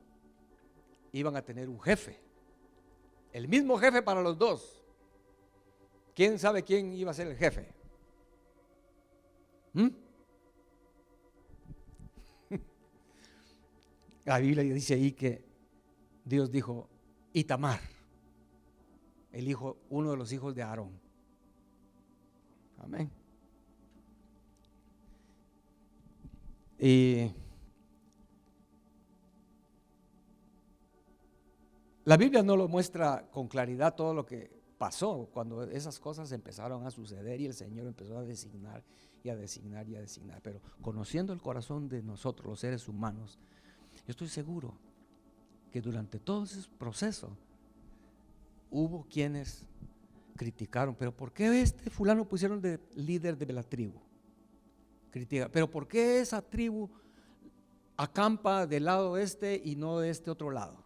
iban a tener un jefe, el mismo jefe para los dos. ¿Quién sabe quién iba a ser el jefe? La Biblia dice ahí que Dios dijo Itamar, uno de los hijos de Aarón. Amén. Y la Biblia no lo muestra con claridad todo lo que pasó cuando esas cosas empezaron a suceder y el Señor empezó a designar y a designar y a designar. Pero conociendo el corazón de nosotros, los seres humanos, yo estoy seguro que durante todo ese proceso hubo quienes criticaron, pero ¿por qué este fulano pusieron de líder de la tribu? Critica, pero ¿por qué esa tribu acampa del lado este y no de este otro lado?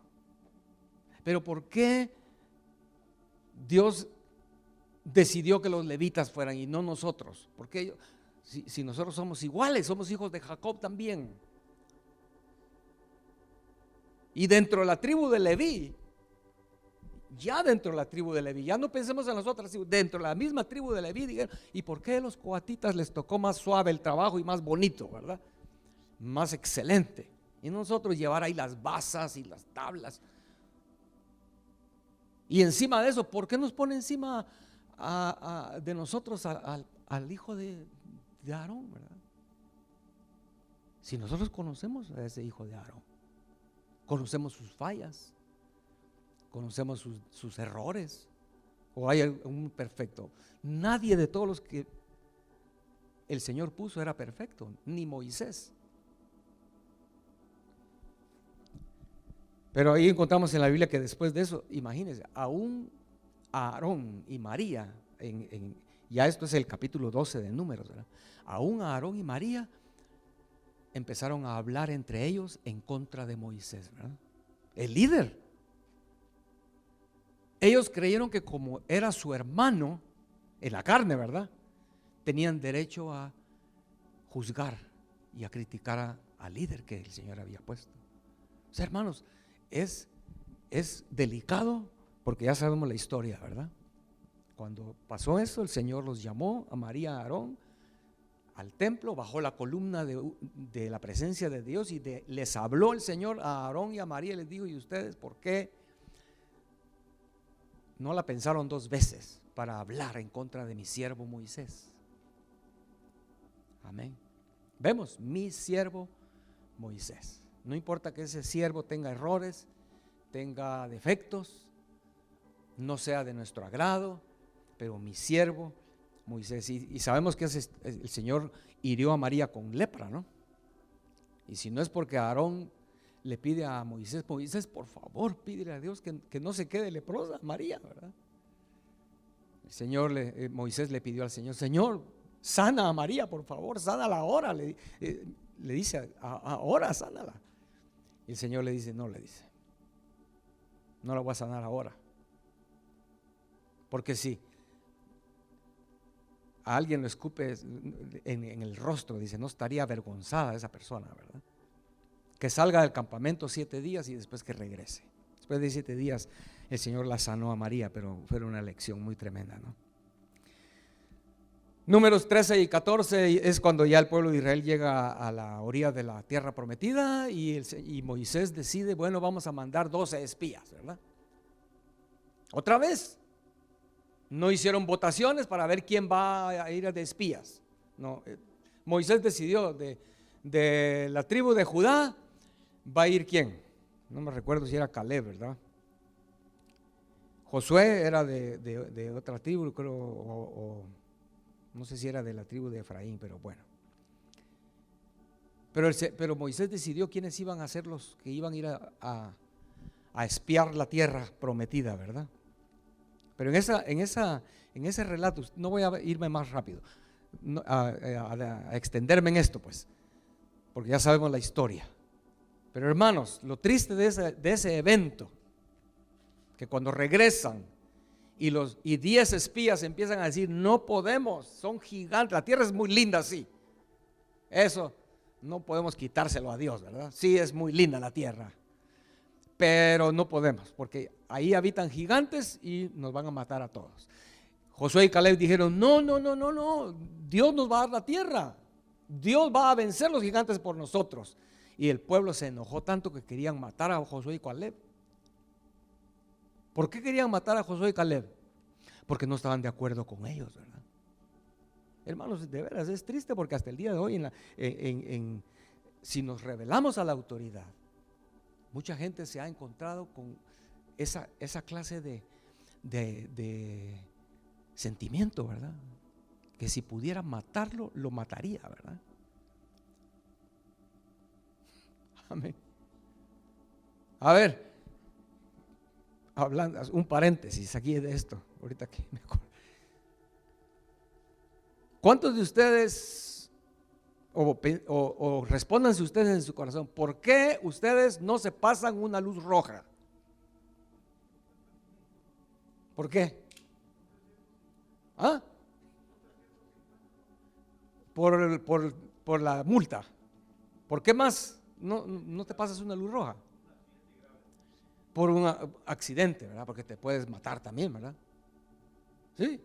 Pero ¿por qué Dios decidió que los levitas fueran y no nosotros? Porque si nosotros somos iguales, somos hijos de Jacob también. Y dentro de la tribu de Leví, ya no pensemos en las otras tribus, dentro de la misma tribu de Leví, dijeron, ¿y por qué a los coatitas les tocó más suave el trabajo y más bonito, verdad? Más excelente. Y nosotros llevar ahí las basas y las tablas. Y encima de eso, ¿por qué nos pone encima de nosotros al hijo de Aarón, verdad? Si nosotros conocemos a ese hijo de Aarón, conocemos sus fallas, conocemos sus errores, o hay un perfecto. Nadie de todos los que el Señor puso era perfecto, ni Moisés. Pero ahí encontramos en la Biblia que después de eso, imagínense, aún Aarón y María, ya esto es el capítulo 12 de Números, ¿verdad? Aún Aarón y María empezaron a hablar entre ellos en contra de Moisés, ¿verdad? El líder. Ellos creyeron que como era su hermano en la carne, ¿verdad?, tenían derecho a juzgar y a criticar al líder que el Señor había puesto. O sea, hermanos, es delicado porque ya sabemos la historia, ¿verdad? Cuando pasó eso, el Señor los llamó a María y a Aarón al templo, bajó la columna de la presencia de Dios y les habló el Señor a Aarón y a María y les dijo, ¿y ustedes por qué no la pensaron dos veces para hablar en contra de mi siervo Moisés? Amén. Vemos, mi siervo Moisés. No importa que ese siervo tenga errores, tenga defectos, no sea de nuestro agrado, pero mi siervo Moisés. Y sabemos que el Señor hirió a María con lepra, ¿no? Y si no es porque Aarón le pide a Moisés, Moisés, por favor, pídele a Dios que no se quede leprosa María, ¿verdad? Moisés le pidió al Señor, Señor, sana a María, por favor, sánala ahora. Le dice, ahora sánala. Y el Señor le dice, no la voy a sanar ahora. Porque si a alguien lo escupe en el rostro, dice, no estaría avergonzada esa persona, ¿verdad? Que salga del campamento 7 días y después que regrese. Después de 7 días el Señor la sanó a María, pero fue una lección muy tremenda, ¿no? Números 13 y 14 es cuando ya el pueblo de Israel llega a la orilla de la tierra prometida y Moisés decide, bueno, vamos a mandar 12 espías, ¿verdad? Otra vez, no hicieron votaciones para ver quién va a ir de espías. No, Moisés decidió de la tribu de Judá, va a ir quién, no me recuerdo si era Caleb, ¿verdad? Josué era de otra tribu, creo, o no sé si era de la tribu de Efraín, pero bueno. Pero Moisés decidió quiénes iban a ser los que iban a ir a espiar la tierra prometida, ¿verdad? Pero en ese relato, no voy a irme más rápido, a extenderme en esto, pues, porque ya sabemos la historia. Pero hermanos, lo triste de ese evento, que cuando regresan y 10 espías empiezan a decir, no podemos, son gigantes, la tierra es muy linda, sí, eso no podemos quitárselo a Dios, ¿verdad? Sí, es muy linda la tierra, pero no podemos, porque ahí habitan gigantes y nos van a matar a todos. Josué y Caleb dijeron, no, Dios nos va a dar la tierra, Dios va a vencer los gigantes por nosotros. Y el pueblo se enojó tanto que querían matar a Josué y Caleb. ¿Por qué querían matar a Josué y Caleb? Porque no estaban de acuerdo con ellos, ¿verdad? Hermanos, de veras es triste porque hasta el día de hoy si nos rebelamos a la autoridad, mucha gente se ha encontrado con esa clase de sentimiento, ¿verdad? Que si pudiera matarlo, lo mataría, ¿verdad? Amén. A ver, hablando, un paréntesis aquí de esto, ahorita que me acuerdo. ¿Cuántos de ustedes, o respóndanse ustedes en su corazón, por qué ustedes no se pasan una luz roja? ¿Por qué? ¿Ah? Por la multa. ¿Por qué más no te pasas una luz roja? Por un accidente, ¿verdad? Porque te puedes matar también, ¿verdad? Sí.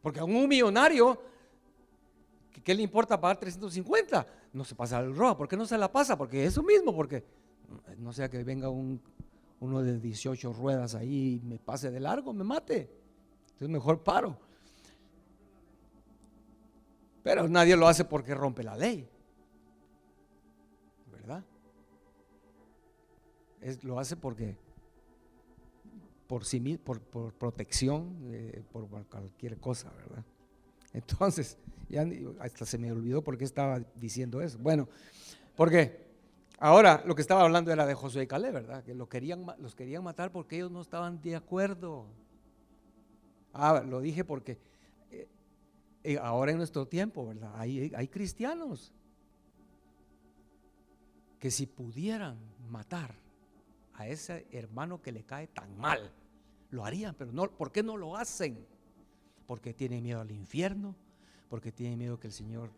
Porque a un millonario, ¿qué le importa pagar 350? No se pasa la luz roja. ¿Por qué no se la pasa? Porque eso mismo, porque no sea que venga uno de 18 ruedas ahí y me pase de largo, me mate. Entonces mejor paro. Pero nadie lo hace porque rompe la ley, ¿verdad? Lo hace porque por sí mismo, por protección, por cualquier cosa, ¿verdad? Entonces, ya hasta se me olvidó por qué estaba diciendo eso. Bueno, porque ahora lo que estaba hablando era de Josué y Caleb, ¿verdad? Que los querían matar porque ellos no estaban de acuerdo. Lo dije porque ahora en nuestro tiempo, ¿verdad? Hay cristianos que si pudieran matar a ese hermano que le cae tan mal, lo harían, pero no, ¿por qué no lo hacen? Porque tienen miedo al infierno, porque tienen miedo que el Señor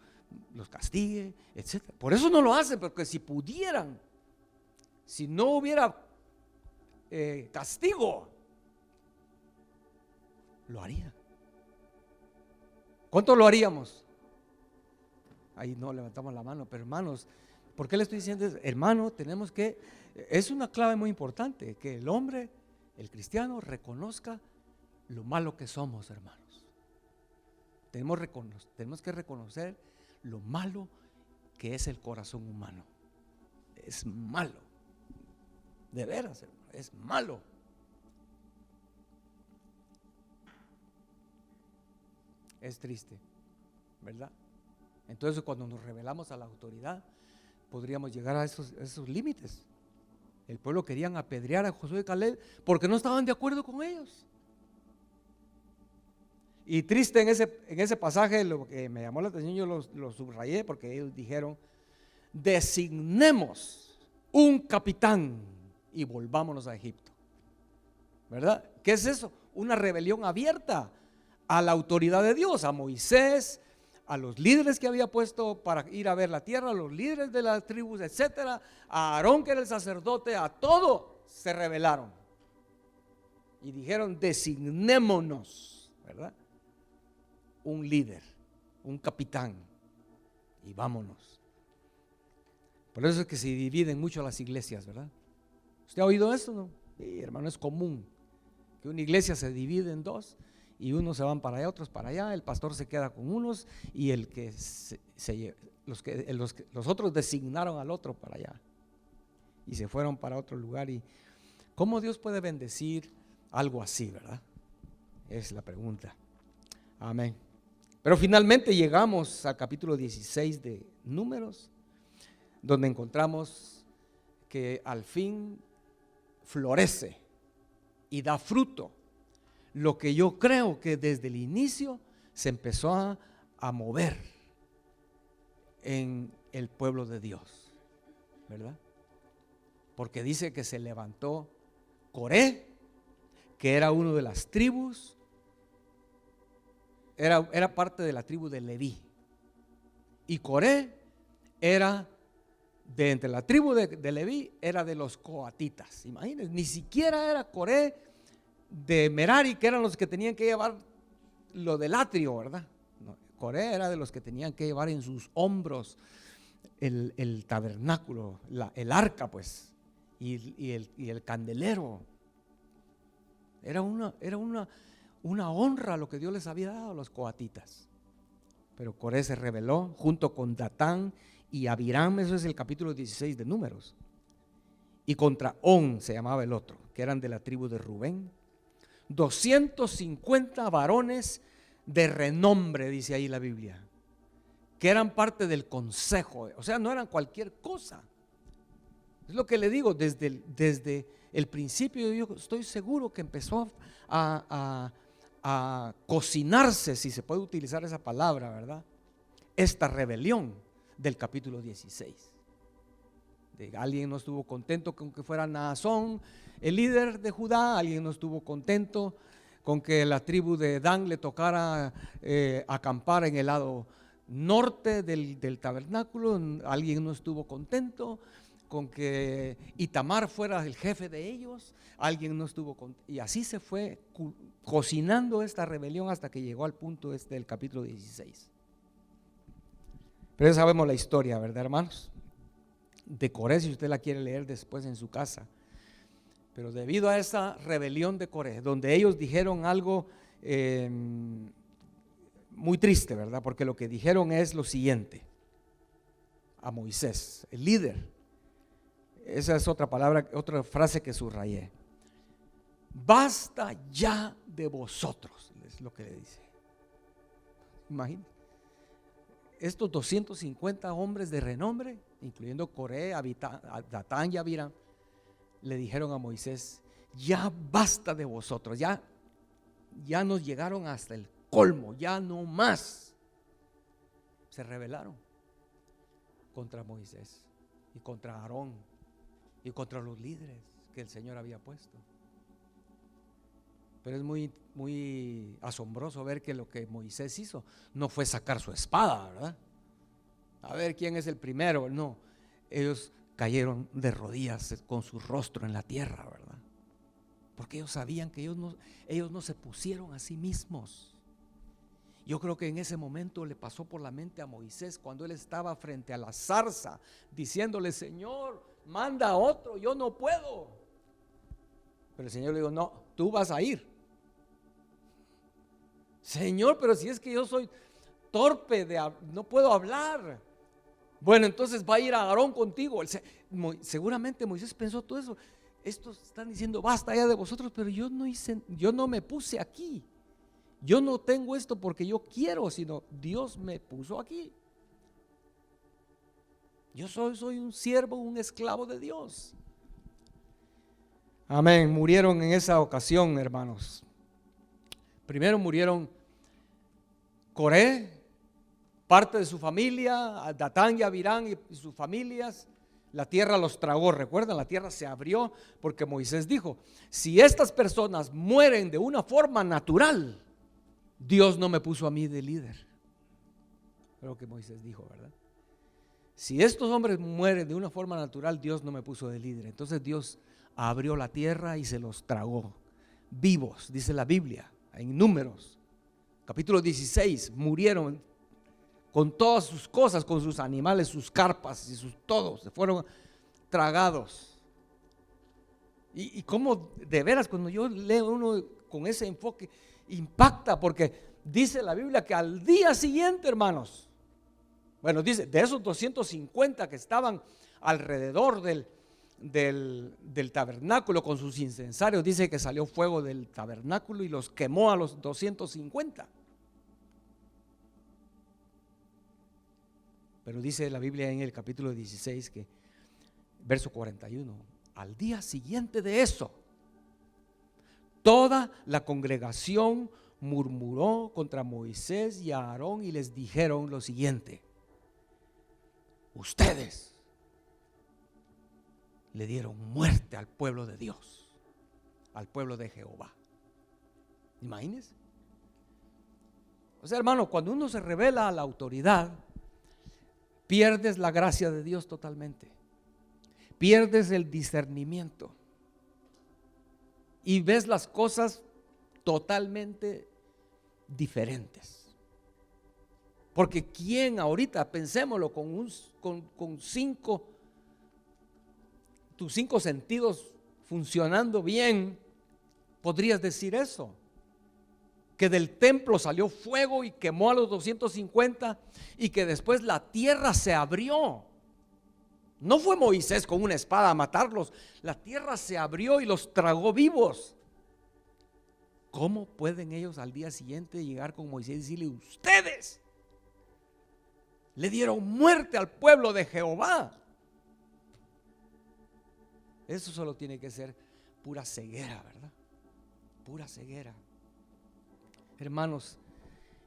los castigue, etc. Por eso no lo hacen, porque si pudieran, si no hubiera castigo, lo harían. ¿Cuánto lo haríamos? Ahí no levantamos la mano, pero hermanos, ¿por qué le estoy diciendo eso? Hermano, es una clave muy importante, que el hombre, el cristiano, reconozca lo malo que somos, hermanos. Tenemos que reconocer lo malo que es el corazón humano. Es malo, de veras, hermano, es malo. Es triste, ¿verdad? Entonces cuando nos rebelamos a la autoridad, podríamos llegar a esos límites. El pueblo querían apedrear a Josué y Caleb porque no estaban de acuerdo con ellos. Y triste en ese pasaje, lo que me llamó la atención, yo lo subrayé porque ellos dijeron: designemos un capitán y volvámonos a Egipto. ¿Verdad? ¿Qué es eso? Una rebelión abierta a la autoridad de Dios, a Moisés, a los líderes que había puesto para ir a ver la tierra, a los líderes de las tribus, etcétera, a Aarón, que era el sacerdote, a todo se rebelaron y dijeron: designémonos, ¿verdad?, un líder, un capitán, y vámonos. Por eso es que se dividen mucho las iglesias, ¿verdad? ¿Usted ha oído esto, no? Sí, hermano, es común que una iglesia se divide en dos y unos se van para allá, otros para allá. El pastor se queda con unos y los otros designaron al otro para allá y se fueron para otro lugar. ¿Y cómo Dios puede bendecir algo así, verdad? Es la pregunta. Amén. Pero finalmente llegamos al capítulo 16 de Números, donde encontramos que al fin florece y da fruto lo que yo creo que desde el inicio se empezó a mover en el pueblo de Dios, ¿verdad? Porque dice que se levantó Coré, que era uno de las tribus, era parte de la tribu de Leví, y Coré era de entre la tribu de Leví, era de los coatitas. Imagínense, ni siquiera era Coré de Merari, que eran los que tenían que llevar lo del atrio, ¿verdad? No, Coré era de los que tenían que llevar en sus hombros el tabernáculo, el arca, pues, y el candelero. Era una honra lo que Dios les había dado a los coatitas. Pero Coré se rebeló junto con Datán y Abiram, eso es el capítulo 16 de Números. Y contra On se llamaba el otro, que eran de la tribu de Rubén. 250 varones de renombre, dice ahí la Biblia, que eran parte del consejo, o sea, no eran cualquier cosa. Es lo que le digo, desde el principio yo estoy seguro que empezó a cocinarse, si se puede utilizar esa palabra, ¿verdad?, esta rebelión del capítulo 16. Alguien no estuvo contento con que fuera Naasón el líder de Judá, alguien no estuvo contento con que la tribu de Dan le tocara acampar en el lado norte del tabernáculo, alguien no estuvo contento con que Itamar fuera el jefe de ellos, alguien no estuvo contento, y así se fue cocinando esta rebelión hasta que llegó al punto del capítulo 16. Pero ya sabemos la historia, ¿verdad, hermanos? De Coré, si usted la quiere leer después en su casa. Pero debido a esa rebelión de Coré, donde ellos dijeron algo muy triste, ¿verdad? Porque lo que dijeron es lo siguiente a Moisés, el líder. Esa es otra palabra, otra frase que subrayé. Basta ya de vosotros, es lo que le dice. Imagínate. Estos 250 hombres de renombre, incluyendo Coré, Datán y Abiram, le dijeron a Moisés: ya basta de vosotros, ya nos llegaron hasta el colmo, ya no más. Se rebelaron contra Moisés y contra Aarón y contra los líderes que el Señor había puesto. Pero es muy, muy asombroso ver que lo que Moisés hizo no fue sacar su espada, ¿verdad? A ver quién es el primero. No, ellos cayeron de rodillas con su rostro en la tierra, ¿verdad? Porque ellos sabían que ellos no se pusieron a sí mismos. Yo creo que en ese momento le pasó por la mente a Moisés cuando él estaba frente a la zarza diciéndole: Señor, manda a otro, yo no puedo. Pero el Señor le dijo: no, tú vas a ir. Señor, pero si es que yo soy torpe, no puedo hablar. Bueno, entonces va a ir a Aarón contigo. Seguramente Moisés pensó todo eso. Estos están diciendo: basta ya de vosotros, pero yo no me puse aquí. Yo no tengo esto porque yo quiero, sino Dios me puso aquí. Yo soy un siervo, un esclavo de Dios. Amén. Murieron en esa ocasión, hermanos. Primero murieron Coré, parte de su familia, Datán y Abirán y sus familias. La tierra los tragó, recuerdan, la tierra se abrió porque Moisés dijo, si estas personas mueren de una forma natural, Dios no me puso a mí de líder. Fue lo que Moisés dijo, ¿verdad? Si estos hombres mueren de una forma natural, Dios no me puso de líder. Entonces Dios abrió la tierra y se los tragó, vivos, dice la Biblia, en Números, capítulo 16, murieron con todas sus cosas, con sus animales, sus carpas y sus todos, se fueron tragados. Y como de veras, cuando yo leo uno con ese enfoque, impacta, porque dice la Biblia que al día siguiente, hermanos, bueno, dice, de esos 250 que estaban alrededor del tabernáculo con sus incensarios, dice que salió fuego del tabernáculo y los quemó a los 250. Pero dice la Biblia en el capítulo 16, que verso 41, al día siguiente de eso, toda la congregación murmuró contra Moisés y a Aarón y les dijeron lo siguiente: ustedes le dieron muerte al pueblo de Dios, al pueblo de Jehová. Imagínense. O sea, hermano, cuando uno se revela a la autoridad, pierdes la gracia de Dios totalmente, pierdes el discernimiento y ves las cosas totalmente diferentes. Porque quién ahorita, pensémoslo, con tus cinco sentidos funcionando bien, podrías decir eso, que del templo salió fuego y quemó a los 250 y que después la tierra se abrió. No fue Moisés con una espada a matarlos, la tierra se abrió y los tragó vivos. ¿Cómo pueden ellos al día siguiente llegar con Moisés y decirle: ustedes le dieron muerte al pueblo de Jehová? Eso solo tiene que ser pura ceguera, ¿verdad? Pura ceguera. Hermanos,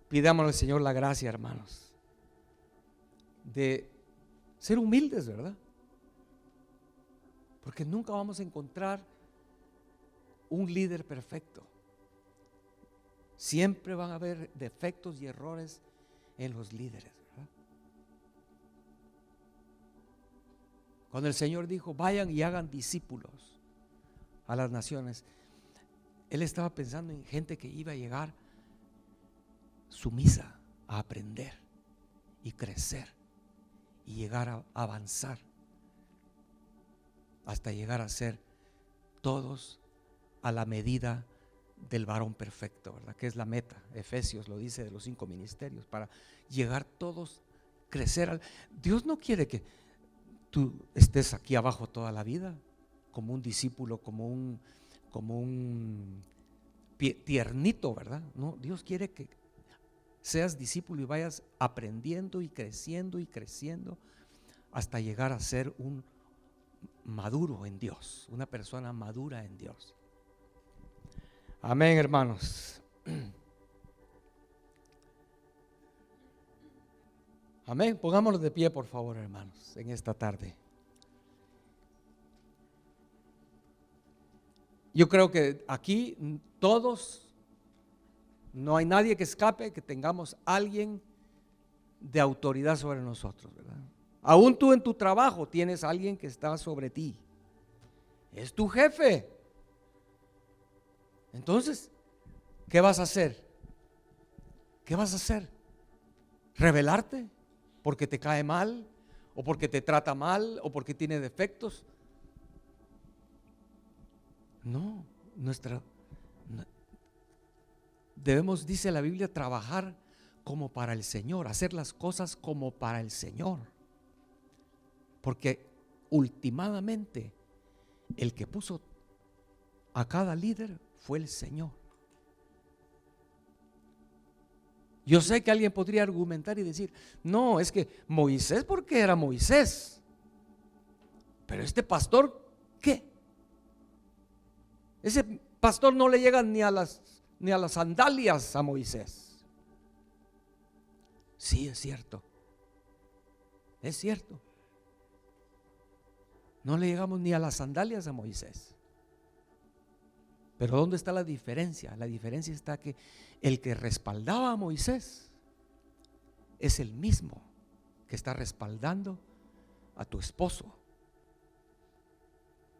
pidámosle al Señor la gracia, hermanos, de ser humildes, ¿verdad? Porque nunca vamos a encontrar un líder perfecto. Siempre van a haber defectos y errores en los líderes, ¿verdad? Cuando el Señor dijo: vayan y hagan discípulos a las naciones, Él estaba pensando en gente que iba a llegar sumisa a aprender y crecer y llegar a avanzar hasta llegar a ser todos a la medida del varón perfecto, ¿verdad? Que es la meta. Efesios lo dice de los 5 ministerios, para llegar todos, crecer. Dios no quiere que tú estés aquí abajo toda la vida como un discípulo, como un tiernito, ¿verdad? No, Dios quiere que seas discípulo y vayas aprendiendo y creciendo hasta llegar a ser un maduro en Dios, una persona madura en Dios. Amén, hermanos. Amén. Pongámonos de pie, por favor, hermanos, en esta tarde. Yo creo que aquí todos, no hay nadie que escape, que tengamos alguien de autoridad sobre nosotros, ¿verdad? Aún tú en tu trabajo tienes alguien que está sobre ti. Es tu jefe. Entonces, ¿qué vas a hacer? ¿Qué vas a hacer? ¿Rebelarte porque te cae mal o porque te trata mal o porque tiene defectos? No, debemos, dice la Biblia, trabajar como para el Señor, hacer las cosas como para el Señor. Porque últimamente el que puso a cada líder fue el Señor. Yo sé que alguien podría argumentar y decir: no, es que Moisés, porque era Moisés. Pero este pastor, ¿qué? Ese pastor no le llega ni a las sandalias a Moisés. Sí, es cierto. Es cierto. No le llegamos ni a las sandalias a Moisés. Pero ¿dónde está la diferencia? La diferencia está que el que respaldaba a Moisés es el mismo que está respaldando a tu esposo.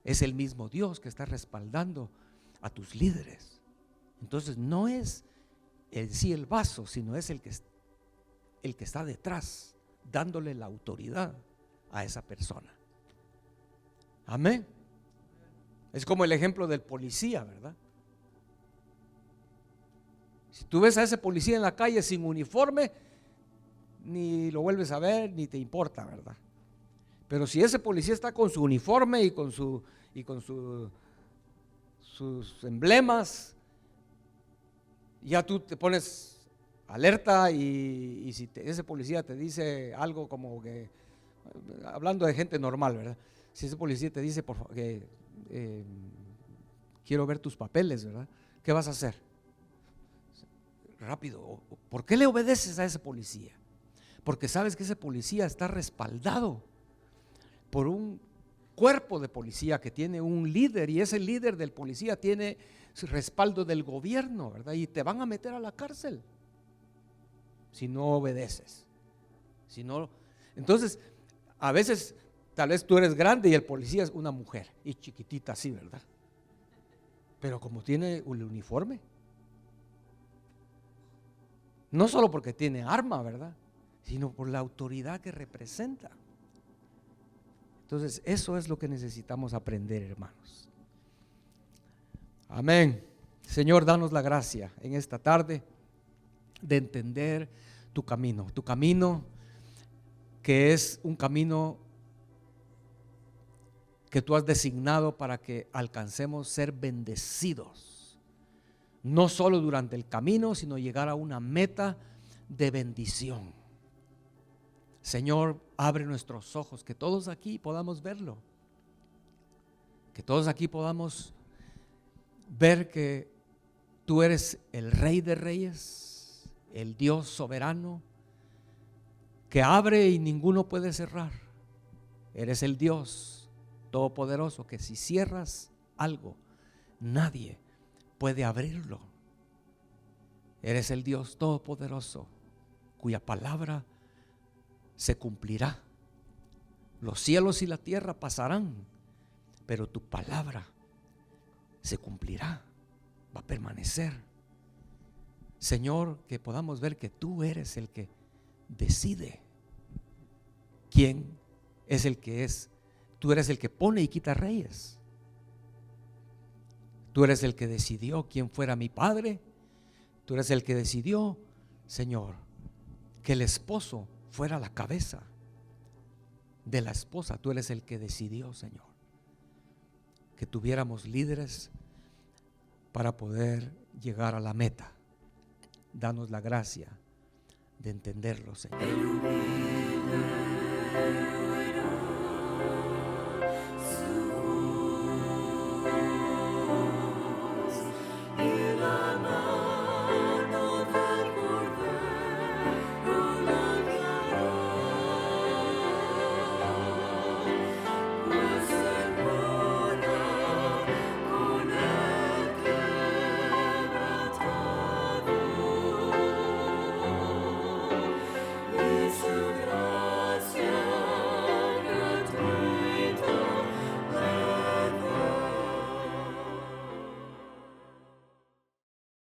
Es el mismo Dios que está respaldando a tus líderes. Entonces no es en sí el vaso, sino es el que está detrás, dándole la autoridad a esa persona. Amén. Es como el ejemplo del policía, ¿verdad? Si tú ves a ese policía en la calle sin uniforme, ni lo vuelves a ver, ni te importa, ¿verdad? Pero si ese policía está con su uniforme y con sus emblemas, ya tú te pones alerta y si ese policía te dice algo como que, hablando de gente normal, ¿verdad? Si ese policía te dice, por favor, que quiero ver tus papeles, ¿verdad? ¿Qué vas a hacer? Rápido. ¿Por qué le obedeces a ese policía? Porque sabes que ese policía está respaldado por un cuerpo de policía que tiene un líder, y ese líder del policía tiene su respaldo del gobierno, ¿verdad? Y te van a meter a la cárcel si no obedeces. Si no, entonces, a veces tal vez tú eres grande y el policía es una mujer y chiquitita así, ¿verdad? Pero como tiene el uniforme, no solo porque tiene arma, ¿verdad? Sino por la autoridad que representa. Entonces, eso es lo que necesitamos aprender, hermanos. Amén. Señor, danos la gracia en esta tarde de entender tu camino que es un camino que tú has designado para que alcancemos ser bendecidos, no solo durante el camino, sino llegar a una meta de bendición. Señor, abre nuestros ojos, que todos aquí podamos verlo, que todos aquí podamos ver que tú eres el Rey de Reyes, el Dios soberano, que abre y ninguno puede cerrar. Eres el Dios todopoderoso, que si cierras algo, nadie puede abrirlo. Eres el Dios todopoderoso, cuya palabra se cumplirá. Los cielos y la tierra pasarán, pero tu palabra se cumplirá, va a permanecer. Señor, que podamos ver que tú eres el que decide quién es el que es. Tú eres el que pone y quita reyes. Tú eres el que decidió quién fuera mi padre. Tú eres el que decidió, Señor, que el esposo fuera la cabeza de la esposa. Tú eres el que decidió, Señor, que tuviéramos líderes para poder llegar a la meta. Danos la gracia de entenderlo, Señor.